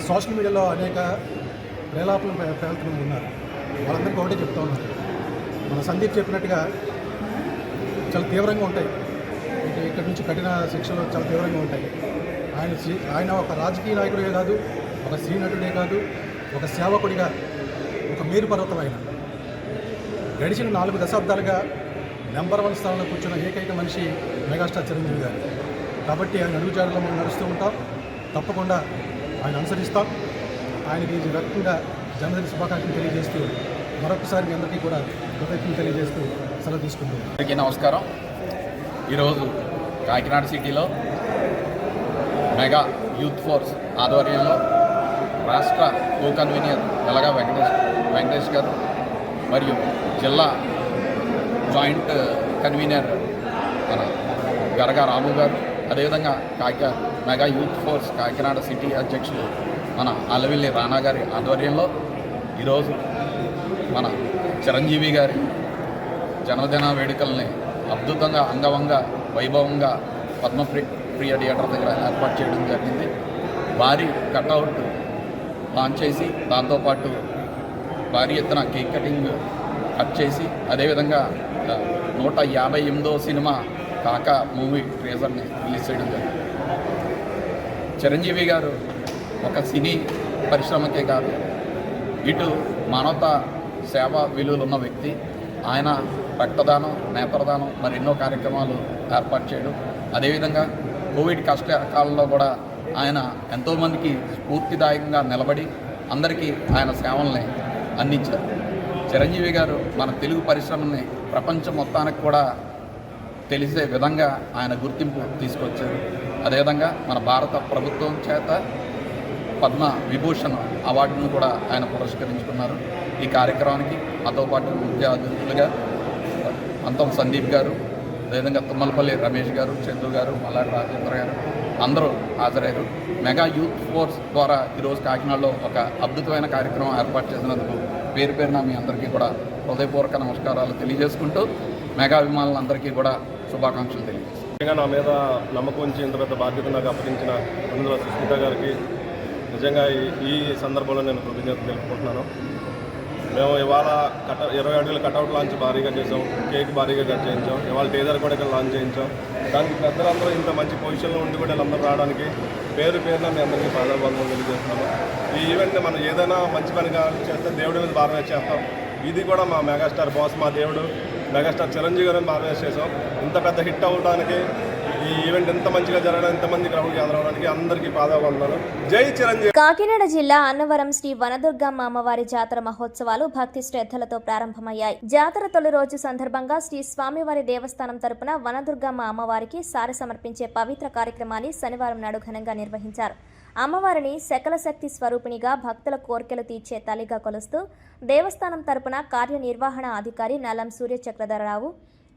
సోషల్ మీడియాలో అనేక ప్రేలాపలు పేలుతూ ఉన్నారు. వాళ్ళందరికీ ఒకటే చెప్తా ఉన్నారు, మన సందీప్ చెప్పినట్టుగా చాలా తీవ్రంగా ఉంటాయి. ఇక్కడ నుంచి కఠిన శిక్షలు చాలా తీవ్రంగా ఉంటాయి. ఆయన ఒక రాజకీయ నాయకుడే కాదు, ఒక స్త్రీ నటుడే కాదు, ఒక సేవకుడిగా ఒక మేరు పర్వతం. ఆయన గడిచిన 4 దశాబ్దాలుగా నెంబర్ 1 స్థానంలో కూర్చున్న ఏకైక మనిషి మెగాస్టార్ చిరంజీవి గారు. కాబట్టి ఆయన అడుగుజాడలో మనం నడుస్తూ ఉంటాం, తప్పకుండా ఆయన అనుసరిస్తాం. ఆయనకి ఈ రకంగా జన్మదిన శుభాకాంక్షలు తెలియజేస్తూ మరొకసారి మీ అందరికీ కూడా కృతజ్ఞతలు తెలియజేస్తూ సెలవు తీసుకుంటాం. అందరికీ నమస్కారం. ఈరోజు కాకినాడ సిటీలో మెగా యూత్ ఫోర్స్ ఆధ్వర్యంలో రాష్ట్ర కో కన్వీనర్ వెలగా వెంకటేష్ గారు మరియు జిల్లా జాయింట్ కన్వీనర్ మన గరగా రాము గారు, అదేవిధంగా mega youth force Kakinada city అధ్యక్షులు మన అలవిల్లి రాణా గారి ఆధ్వర్యంలో ఈరోజు మన చిరంజీవి గారి జన్మదిన వేడుకల్ని అద్భుతంగా అంగవంగా వైభవంగా పద్మప్రియ థియేటర్ దగ్గర ఏర్పాటు చేయడం జరిగింది. భారీ కట్అవుట్ లాంచ్ చేసి దాంతోపాటు భారీ ఎత్తున కేక్ కటింగ్ కట్ చేసి అదేవిధంగా 158వ సినిమా కాకా మూవీ ట్రేజర్ని రిలీజ్ చేయడం జరిగింది. చిరంజీవి గారు ఒక సినీ పరిశ్రమకే కాదు, ఇటు మానవతా సేవా విలువలు ఉన్న వ్యక్తి. ఆయన రక్తదానం, నేత్రదానం మరి ఎన్నో కార్యక్రమాలు ఏర్పాటు చేయడం, అదేవిధంగా కోవిడ్ కష్టకాలంలో కూడా ఆయన ఎంతోమందికి స్ఫూర్తిదాయకంగా నిలబడి అందరికీ ఆయన సేవల్ని అందించారు. చిరంజీవి గారు మన తెలుగు పరిశ్రమని ప్రపంచం మొత్తానికి కూడా తెలిసే విధంగా ఆయన గుర్తింపు తీసుకొచ్చారు. అదేవిధంగా మన భారత ప్రభుత్వం చేత పద్మ విభూషణ్ అవార్డును కూడా ఆయన పురస్కరించుకున్నారు. ఈ కార్యక్రమానికి మాతో పాటు ముఖ్య అతిథులుగా అంతం సందీప్ గారు, అదేవిధంగా తుమ్మలపల్లి రమేష్ గారు, చందు గారు, మల్లాడి రాజేంద్ర గారు అందరూ హాజరయ్యారు. మెగా యూత్ ఫోర్స్ ద్వారా ఈరోజు కాకినాడలో ఒక అద్భుతమైన కార్యక్రమం ఏర్పాటు చేసినందుకు పేరు పేరున మీ అందరికీ కూడా హృదయపూర్వక నమస్కారాలు తెలియజేసుకుంటూ మెగా అభిమానులందరికీ కూడా శుభాకాంక్షలు తెలియజేస్తాను. నా మీద నమ్మకం ఉంచి ఇంత పెద్ద బాధ్యత నాకు అప్పగించిన అందులో సుస్మిత గారికి నిజంగా ఈ సందర్భంలో నేను కృతజ్ఞతలు తెలుపుకుంటున్నాను. మేము ఇవాళ 20 అడుగుల కట్అవుట్ లాంచ్ భారీగా చేసాం, కేక్ భారీగా కట్ చేయించాం, ఇవాళ టేజర్ కూడా ఇక్కడ లాంచ్ చేయించాం. దానికి పెద్దలందరూ ఇంత మంచి పొజిషన్లో ఉండి కూడా వీళ్ళందరూ రావడానికి పేరు పేరున మీ అందరికీ పాదాబంధం తెలియజేస్తున్నాము. ఈ ఈవెంట్ని మనం ఏదైనా మంచి పనిగా చేస్తే దేవుడి మీద భారం వేసి చేస్తాం. ఇది కూడా మా మెగాస్టార్ బాస్, మా దేవుడు మెగాస్టార్ చిరంజీవి గారిని భారం వేసి చేసాం. ఇంత పెద్ద హిట్ అవ్వడానికి, ఈ ఈవెంట్ ఎంత మంచిగా జరగడం, ఇంతమంది క్రౌడ్ గ్యాదర్ అవడానికి అందరికీ పాదాబంధాలు. జై చిరంజీవి. కాకినాడ జిల్లా అన్నవరం శ్రీ వనదుర్గమ్మ అమ్మవారి జాతర మహోత్సవాలు భక్తి శ్రద్ధలతో ప్రారంభమయ్యాయి. జాతర తొలి రోజు సందర్భంగా శ్రీ స్వామివారి దేవస్థానం తరపున వనదుర్గమ్మ అమ్మవారికి సారె సమర్పించే పవిత్ర కార్యక్రమాన్ని శనివారం నాడు ఘనంగా నిర్వహించారు. అమ్మవారిని సకల శక్తి స్వరూపిణిగా, భక్తుల కోర్కెలు తీర్చే తల్లిగా కొలుస్తూ దేవస్థానం తరపున కార్యనిర్వహణ అధికారి నల్లం సూర్యచక్రధరరావు,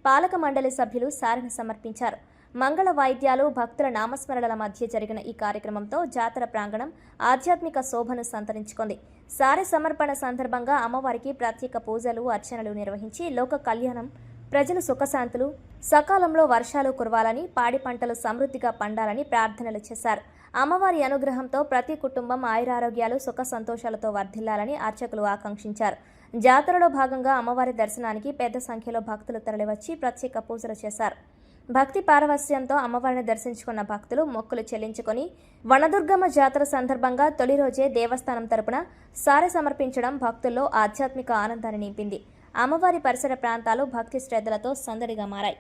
పాలక మండలి సభ్యులు సారెను సమర్పించారు. మంగళ వాయిద్యాలు, భక్తుల నామస్మరణల మధ్య జరిగిన ఈ కార్యక్రమంతో జాతర ప్రాంగణం ఆధ్యాత్మిక శోభను సంతరించుకుంది. సారె సమర్పణ సందర్భంగా అమ్మవారికి ప్రత్యేక పూజలు, అర్చనలు నిర్వహించి లోక కళ్యాణం, ప్రజలు సుఖశాంతులు, సకాలంలో వర్షాలు కురవాలని, పాడి పంటలు సమృద్ధిగా పండాలని ప్రార్థనలు చేశారు. అమ్మవారి అనుగ్రహంతో ప్రతి కుటుంబం ఆయురారోగ్యాలు, సుఖ సంతోషాలతో వర్ధిల్లాలని అర్చకులు ఆకాంక్షించారు. జాతరలో భాగంగా అమ్మవారి దర్శనానికి పెద్ద సంఖ్యలో భక్తులు తరలివచ్చి ప్రత్యేక పూజలు చేశారు. భక్తి పారవస్యంతో అమ్మవారిని దర్శించుకున్న భక్తులు మొక్కులు చెల్లించుకొని వనదుర్గమ్మ జాతర సందర్భంగా తొలి రోజే దేవస్థానం తరపున సారె సమర్పించడం భక్తుల్లో ఆధ్యాత్మిక ఆనందాన్ని నింపింది. అమ్మవారి పరిసర ప్రాంతాలు భక్తి శ్రద్ధలతో సందడిగా మారాయి.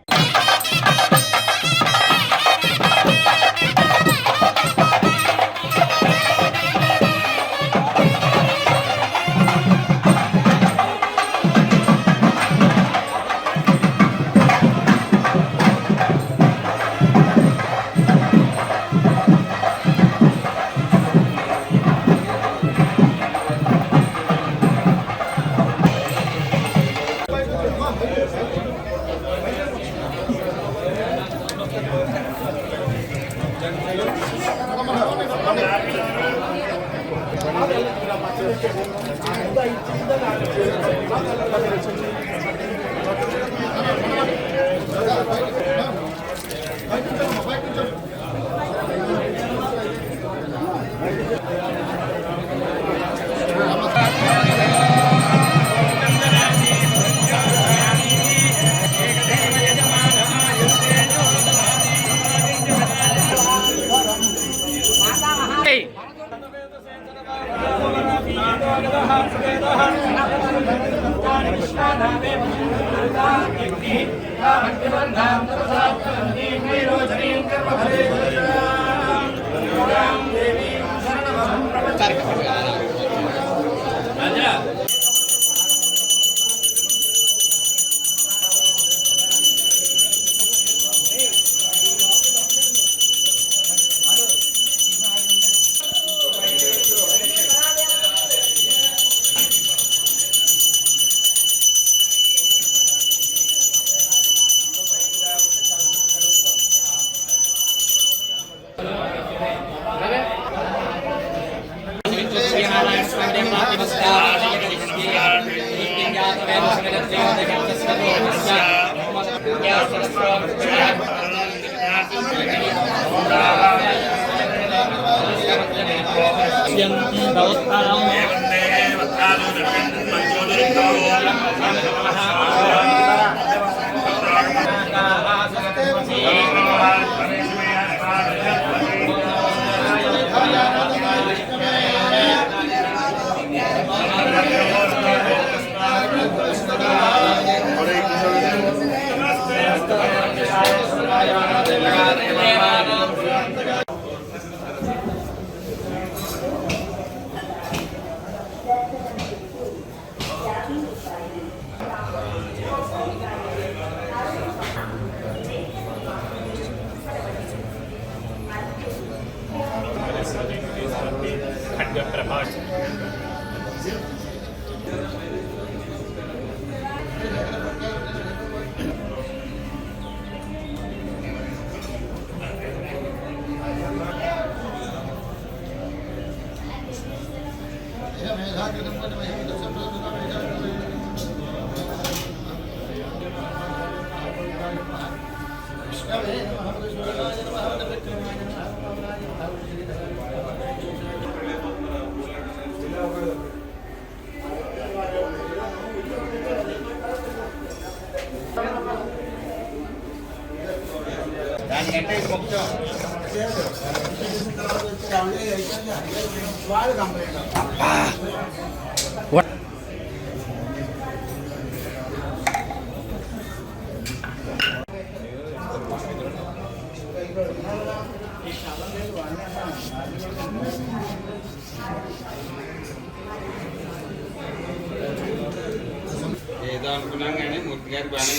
ఏదో అనుకున్నాం కానీ మూర్తి గారు బాగానే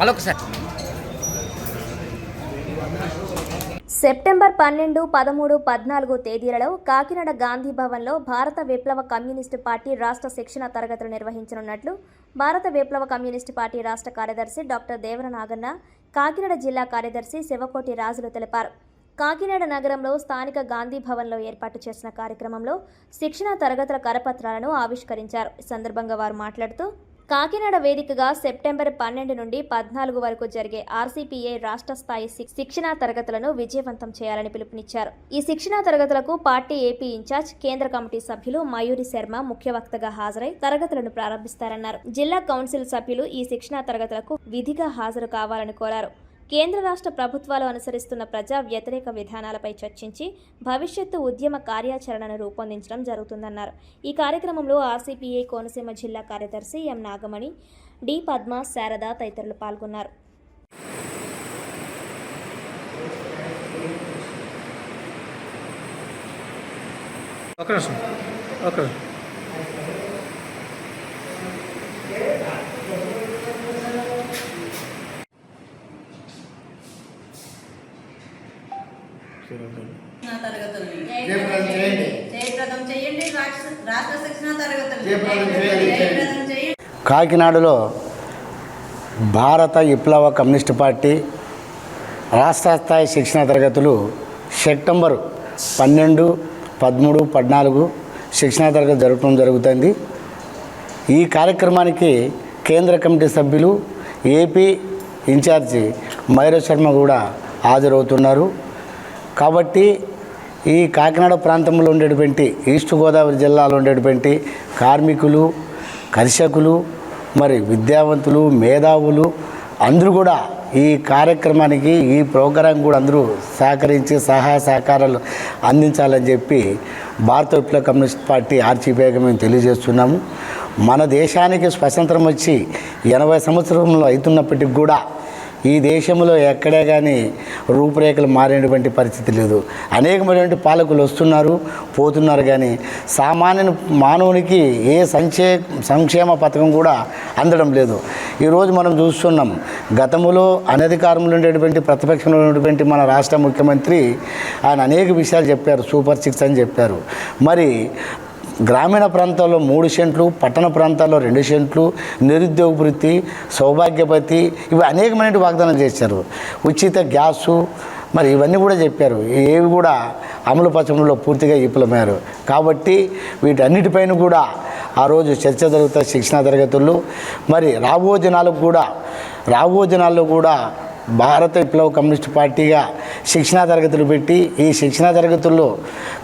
మళ్ళొకసారి. సెప్టెంబర్ 12, 13, 14 తేదీలలో కాకినాడ గాంధీ భవన్లో భారత విప్లవ కమ్యూనిస్టు పార్టీ రాష్ట్ర శిక్షణ తరగతులు నిర్వహించనున్నట్లు భారత విప్లవ కమ్యూనిస్టు పార్టీ రాష్ట్ర కార్యదర్శి డాక్టర్ దేవర నాగన్న, కాకినాడ జిల్లా కార్యదర్శి శివకోటి రాజులు తెలిపారు. కాకినాడ నగరంలో స్థానిక గాంధీ భవన్లో ఏర్పాటు చేసిన కార్యక్రమంలో శిక్షణ తరగతుల కరపత్రాలను ఆవిష్కరించారు. ఈ సందర్భంగా వారు మాట్లాడుతూ కాకినాడ వేదికగా సెప్టెంబర్ 12 నుండి 14 వరకు జరిగే ఆర్సీపీఏ రాష్ట్ర స్థాయి శిక్షణా తరగతులను విజయవంతం చేయాలని పిలుపునిచ్చారు. ఈ శిక్షణా తరగతులకు పార్టీ ఏపీ ఇన్ఛార్జ్, కేంద్ర కమిటీ సభ్యులు మయూరి శర్మ ముఖ్య వక్తగా హాజరై తరగతులను ప్రారంభిస్తారన్నారు. జిల్లా కౌన్సిల్ సభ్యులు ఈ శిక్షణా తరగతులకు విధిగా హాజరు కావాలని కోరారు. కేంద్ర రాష్ట్ర ప్రభుత్వాలు అనుసరిస్తున్న ప్రజా వ్యతిరేక విధానాలపై చర్చించి భవిష్యత్తు ఉద్యమ కార్యాచరణను రూపొందించడం జరుగుతుందన్నారు. ఈ కార్యక్రమంలో ఆర్సీపీఐ కోనసీమ జిల్లా కార్యదర్శి ఎం నాగమణి, డి పద్మ, శారద తదితరులు పాల్గొన్నారు. కాకినాడలో భారత విప్లవ కమ్యూనిస్టు పార్టీ రాష్ట్ర స్థాయి శిక్షణ తరగతులు సెప్టెంబర్ 12, 13, 14 శిక్షణ తరగతి జరపడం జరుగుతుంది. ఈ కార్యక్రమానికి కేంద్ర కమిటీ సభ్యులు, ఏపీ ఇన్ఛార్జి మయూరి శర్మ కూడా హాజరవుతున్నారు. కాబట్టి ఈ కాకినాడ ప్రాంతంలో ఉండేటువంటి ఈస్ట్ గోదావరి జిల్లాలో ఉండేటువంటి కార్మికులు, కర్షకులు, మరి విద్యావంతులు, మేధావులు అందరూ కూడా ఈ కార్యక్రమానికి, ఈ ప్రోగ్రాం కూడా అందరూ సహకరించి సహాయ సహకారాలు అందించాలని చెప్పి భారత విప్లవ కమ్యూనిస్ట్ పార్టీ ఆర్సీపీఐగా మేము తెలియజేస్తున్నాము. మన దేశానికి స్వతంత్రం వచ్చి 80 సంవత్సరంలో అవుతున్నప్పటికి కూడా ఈ దేశంలో ఎక్కడే కానీ రూపురేఖలు మారేటువంటి పరిస్థితి లేదు. అనేకమైనటువంటి పాలకులు వస్తున్నారు, పోతున్నారు, కానీ సామాన్య మానవునికి ఏ సంక్షేమ పథకం కూడా అందడం లేదు. ఈరోజు మనం చూస్తున్నాం, గతంలో అనధికారంలో ఉండేటువంటి ప్రతిపక్షంలో ఉన్నటువంటి మన రాష్ట్ర ముఖ్యమంత్రి ఆయన అనేక విషయాలు చెప్పారు, సూపర్ 6 అని చెప్పారు. మరి గ్రామీణ ప్రాంతాల్లో 3 సెంట్లు, పట్టణ ప్రాంతాల్లో 2 సెంట్లు, నిరుద్యోగ వృత్తి, సౌభాగ్యపతి, ఇవి అనేకమైన వాగ్దానం చేశారు. ఉచిత గ్యాసు, మరి ఇవన్నీ కూడా చెప్పారు. ఏవి కూడా అమలు పరచడంలో పూర్తిగా విఫలమయ్యారు. కాబట్టి వీటన్నిటిపైన కూడా ఆ రోజు చర్చ జరుగుతాయి శిక్షణా తరగతుల్లో. మరి రాబో దినాల్లో కూడా భారత విప్లవ కమ్యూనిస్ట్ పార్టీగా శిక్షణా తరగతులు పెట్టి ఈ శిక్షణా తరగతుల్లో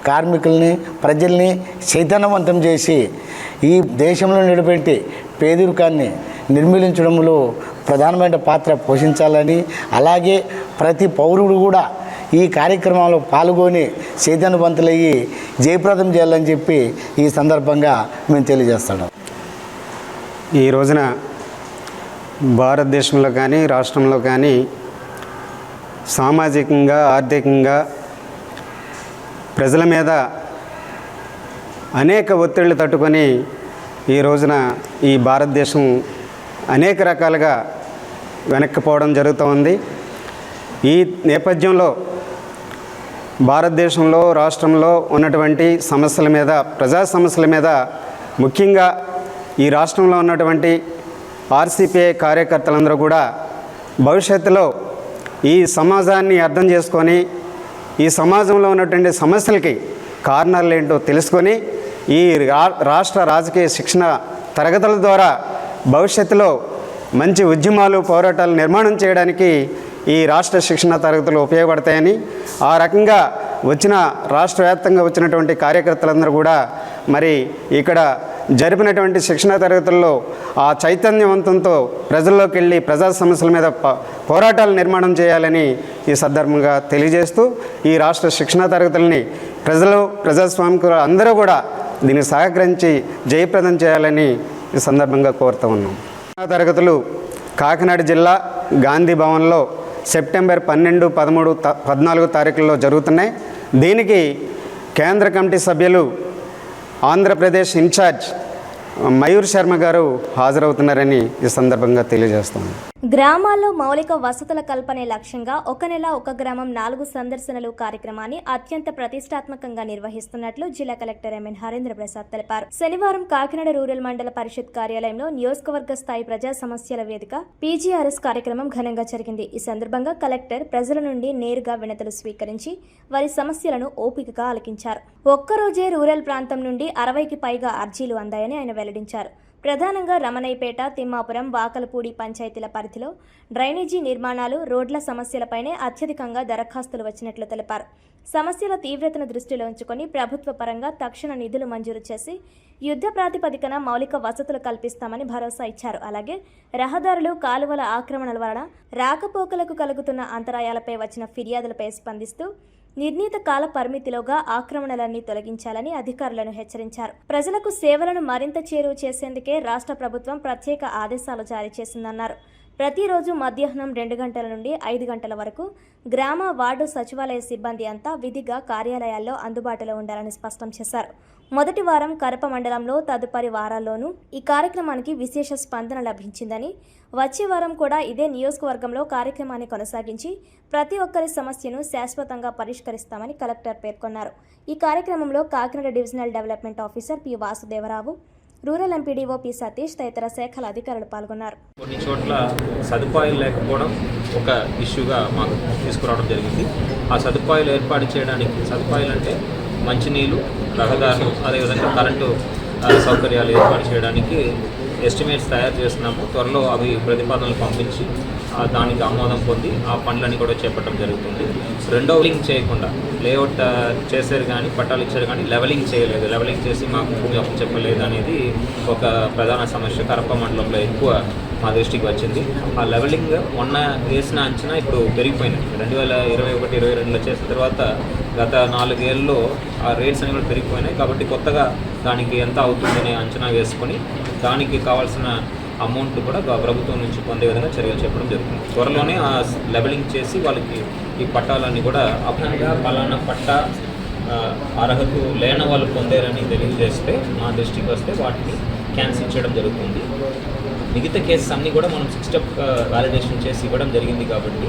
కార్మికుల్ని ప్రజల్ని చైతన్యవంతం చేసి ఈ దేశంలో నిలబెట్టి పేదరికాన్ని నిర్మూలించడంలో ప్రధానమైన పాత్ర పోషించాలని, అలాగే ప్రతి పౌరుడు కూడా ఈ కార్యక్రమంలో పాల్గొని చైతన్యవంతులయ్యి జయప్రదం చేయాలని చెప్పి ఈ సందర్భంగా మేము తెలియజేస్తున్నాం. ఈ రోజున భారతదేశంలో కానీ రాష్ట్రంలో కానీ సామాజికంగా ఆర్థికంగా ప్రజల మీద అనేక ఒత్తిళ్లు తట్టుకొని ఈ రోజున ఈ భారతదేశం అనేక రకాలుగా వెనక్కిపోవడం జరుగుతూ ఉంది. ఈ నేపథ్యంలో భారతదేశంలో రాష్ట్రంలో ఉన్నటువంటి సమస్యల మీద, ప్రజా సమస్యల మీద, ముఖ్యంగా ఈ రాష్ట్రంలో ఉన్నటువంటి ఆర్సీపీఐ కార్యకర్తలందరూ కూడా భవిష్యత్తులో ఈ సమాజాన్ని అర్థం చేసుకొని ఈ సమాజంలో ఉన్నటువంటి సమస్యలకి కారణాలు ఏంటో తెలుసుకొని ఈ రాష్ట్ర రాజకీయ శిక్షణ తరగతుల ద్వారా భవిష్యత్తులో మంచి ఉద్యమాలు, పోరాటాలు నిర్మాణం చేయడానికి ఈ రాష్ట్ర శిక్షణ తరగతులు ఉపయోగపడతాయని, ఆ రకంగా రాష్ట్ర వ్యాప్తంగా వచ్చినటువంటి కార్యకర్తలందరూ కూడా మరి ఇక్కడ జరిపినటువంటి శిక్షణ తరగతుల్లో ఆ చైతన్యవంతంతో ప్రజల్లోకి వెళ్ళి ప్రజా సమస్యల మీద పోరాటాలు నిర్మాణం చేయాలని ఈ సందర్భంగా తెలియజేస్తూ ఈ రాష్ట్ర శిక్షణ తరగతులని ప్రజాస్వామికులు అందరూ కూడా దీన్ని సహకరించి జయప్రదం చేయాలని ఈ సందర్భంగా కోరుతూ ఉన్నాం. శిక్షణ తరగతులు కాకినాడ జిల్లా గాంధీ భవన్లో సెప్టెంబర్ 12, 13, 14 తారీఖుల్లో జరుగుతున్నాయి. దీనికి కేంద్ర కమిటీ సభ్యులు ఆంధ్రప్రదేశ్ ఇన్ఛార్జ్ మయూర్ శర్మ గారు హాజరవుతున్నారని ఈ సందర్భంగా తెలియజేస్తాను. గ్రామాల్లో మౌలిక వసతుల కల్పనే లక్ష్యంగా ఒక నెల ఒక గ్రామం 4 సందర్శనలు కార్యక్రమాన్ని అత్యంత ప్రతిష్టాత్మకంగా నిర్వహిస్తున్నట్లు జిల్లా కలెక్టర్ ఎంఎన్ హరేంద్ర ప్రసాద్ తెలిపారు. శనివారం కాకినాడ రూరల్ మండల పరిషత్ కార్యాలయంలో నియోజకవర్గ స్థాయి ప్రజా సమస్యల వేదిక పీజీఆర్ఎస్ కార్యక్రమం ఘనంగా జరిగింది. ఈ సందర్భంగా కలెక్టర్ ప్రజల నుండి నేరుగా వినతులు స్వీకరించి వారి సమస్యలను ఓపికగా ఆలకించారు. ఒక్కరోజే రూరల్ ప్రాంతం నుండి 60కి పైగా అర్జీలు అందాయని ఆయన వెల్లడించారు. ప్రధానంగా రమణయ్యపేట, తిమ్మాపురం, వాకలపూడి పంచాయతీల పరిధిలో డ్రైనేజీ నిర్మాణాలు, రోడ్ల సమస్యలపైనే అత్యధికంగా దరఖాస్తులు వచ్చినట్లు తెలిపారు. సమస్యల తీవ్రతను దృష్టిలో ఉంచుకొని ప్రభుత్వ పరంగా తక్షణ నిధులు మంజూరు చేసి యుద్ధ ప్రాతిపదికన మౌలిక వసతులు కల్పిస్తామని భరోసా ఇచ్చారు. అలాగే రహదారులు, కాలువల ఆక్రమణల వలన రాకపోకలకు కలుగుతున్న అంతరాయాలపై వచ్చిన ఫిర్యాదులపై స్పందిస్తూ నిర్ణీత కాల పరిమితిలోగా ఆక్రమణలన్నీ తొలగించాలని అధికారులను హెచ్చరించారు. ప్రజలకు సేవలను మరింత చేరువ చేసేందుకే రాష్ట్ర ప్రభుత్వం ప్రత్యేక ఆదేశాలు జారీ చేసిందన్నారు. ప్రతిరోజు మధ్యాహ్నం 2 గంటల నుండి 5 గంటల వరకు గ్రామ, వార్డు సచివాలయ సిబ్బంది అంతా విధిగా కార్యాలయాల్లో అందుబాటులో ఉండాలని స్పష్టం చేశారు. మొదటి వారం కరప మండలంలో, తదుపరి వారాల్లోనూ ఈ కార్యక్రమానికి విశేష స్పందన లభించిందని, వచ్చే వారం కూడా ఇదే నియోజకవర్గంలో కార్యక్రమాన్ని కొనసాగించి ప్రతి ఒక్కరి సమస్యను శాశ్వతంగా పరిష్కరిస్తామని కలెక్టర్ పేర్కొన్నారు. ఈ కార్యక్రమంలో Kakinada divisional development officer P Vasudevarao, rural MPDO P Satish తదితర శాఖల అధికారులు పాల్గొన్నారు. కొన్ని చోట్ల సదుపాయాలు లేకపోవడం ఒక ఇష్యూగా మాకు తీసుకురావడం జరిగింది. ఆ సదుపాయాలు ఏర్పాటు చేయడానికి, సదుపాయాలు అంటే మంచినీళ్ళు, రహదారులు, అదేవిధంగా కరెంటు సౌకర్యాలు ఏర్పాటు చేయడానికి ఎస్టిమేట్స్ తయారు చేస్తున్నాము. త్వరలో అవి ప్రతిపాదనలు పంపించి దానికి ఆమోదం పొంది ఆ పనులన్నీ కూడా చేపట్టడం జరుగుతుంది. రెండో లింక్ చేయకుండా లేఅవుట్ చేశారు కానీ, పట్టాలు ఇచ్చారు కానీ లెవెలింగ్ చేయలేదు. లెవెలింగ్ చేసి మాకు భూమి అప్పు చెప్పలేదు అనేది ఒక ప్రధాన సమస్య కరప మండలంలో ఎక్కువ మా దృష్టికి వచ్చింది. ఆ లెవెలింగ్ మొన్న వేసిన అంచనా ఇప్పుడు పెరిగిపోయినాయి. 2021-22లో చేసిన తర్వాత గత 4 ఏళ్ళలో ఆ రేట్స్ అనేవి కూడా పెరిగిపోయినాయి. కాబట్టి కొత్తగా దానికి ఎంత అవుతుందనే అంచనా వేసుకొని దానికి కావాల్సిన అమౌంట్ కూడా ప్రభుత్వం నుంచి పొందే విధంగా చర్యలు చెప్పడం జరుగుతుంది. త్వరలోనే ఆ లెవెలింగ్ చేసి వాళ్ళకి ఈ పట్టాలన్నీ కూడా అప్పుడుగా పలానా పట్టా అర్హత లేని వాళ్ళు పొందారని తెలియజేస్తే మా దృష్టికి వస్తే వాటిని క్యాన్సిల్ చేయడం జరుగుతుంది. మిగతా కేసెస్ అన్నీ కూడా మనం 6 స్టెప్ వ్యాలిడేషన్ చేసి ఇవ్వడం జరిగింది. కాబట్టి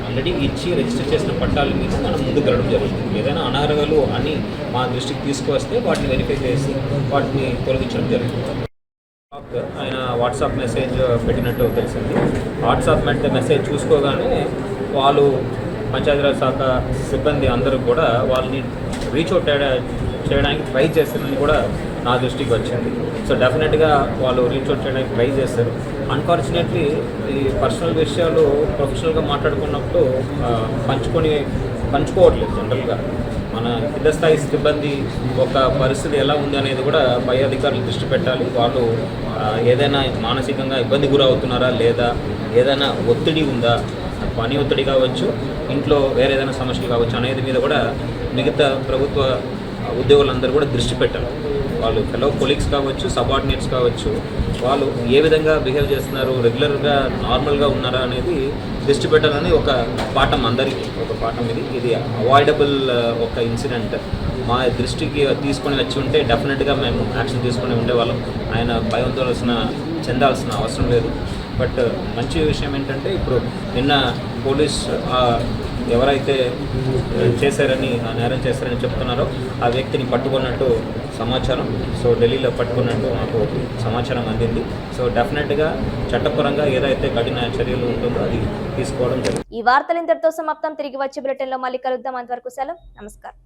ఆల్రెడీ ఇచ్చి రిజిస్టర్ చేసిన పట్టాల మీద మనం ముందుకు వెళ్ళడం జరుగుతుంది. ఏదైనా అనర్హతలు అని మా దృష్టికి తీసుకువస్తే వాటిని వెరిఫై చేసి వాటిని తొలగించడం జరుగుతుంది. ఆయన వాట్సాప్ మెసేజ్ పెట్టినట్టు తెలిసింది. వాట్సాప్ మెసేజ్ చూసుకోగానే వాళ్ళు పంచాయతీరాజ్ శాఖ సిబ్బంది అందరూ కూడా వాళ్ళని రీచ్ అవుట్ చేయడానికి ట్రై చేస్తారని కూడా నా దృష్టికి వచ్చింది. సో డెఫినెట్గా వాళ్ళు రీచ్ అవుట్ చేయడానికి ట్రై చేస్తారు. అన్ఫార్చునేట్లీ ఈ పర్సనల్ విషయాలు ప్రొఫెషనల్గా మాట్లాడుకున్నప్పుడు పంచుకోవట్లేదు. జనరల్గా మన కింద స్థాయి సిబ్బంది ఒక పరిస్థితి ఎలా ఉంది అనేది కూడా పై అధికారులు దృష్టి పెట్టాలి. వాళ్ళు ఏదైనా మానసికంగా ఇబ్బంది గురవుతున్నారా లేదా, ఏదైనా ఒత్తిడి ఉందా, పని ఒత్తిడి కావచ్చు, ఇంట్లో వేరే ఏదైనా సమస్యలు కావచ్చు అనేది మీద కూడా మిగతా ప్రభుత్వ ఉద్యోగులందరూ కూడా దృష్టి పెట్టాలి. వాళ్ళు ఫెలో కొలీగ్స్ కావచ్చు, సబార్డినేట్స్ కావచ్చు, వాళ్ళు ఏ విధంగా బిహేవ్ చేస్తున్నారు, రెగ్యులర్గా నార్మల్గా ఉన్నారా అనేది దృష్టి పెట్టాలని ఒక పాఠం, అందరికీ ఒక పాఠం. ఇది అవాయిడబుల్ ఒక ఇన్సిడెంట్. మా దృష్టికి తీసుకొని వచ్చి ఉంటే డెఫినెట్గా మేము యాక్షన్ తీసుకొని ఉండేవాళ్ళం. ఆయన భయాందోళన చెందాల్సిన అవసరం లేదు. బట్ మంచి విషయం ఏంటంటే ఇప్పుడు నిన్న పోలీస్ ఎవరైతే చేశారని, ఆ నేరం చేశారని చెప్తున్నారో ఆ వ్యక్తిని పట్టుకున్నట్టు సమాచారం. సో ఢిల్లీలో పట్టుకున్నట్టు మాకు సమాచారం అందింది. సో డెఫినెట్గా చట్టపరంగా ఏదైతే కఠిన చర్యలు ఉంటుందో అది తీసుకోవడం జరిగింది. ఈ వార్తలు ఇంతటితో సమాప్తం. తిరిగి వచ్చే బులెటిన్లో మళ్ళీ కలుద్దాం. అంతవరకు సెలవు. నమస్కారం.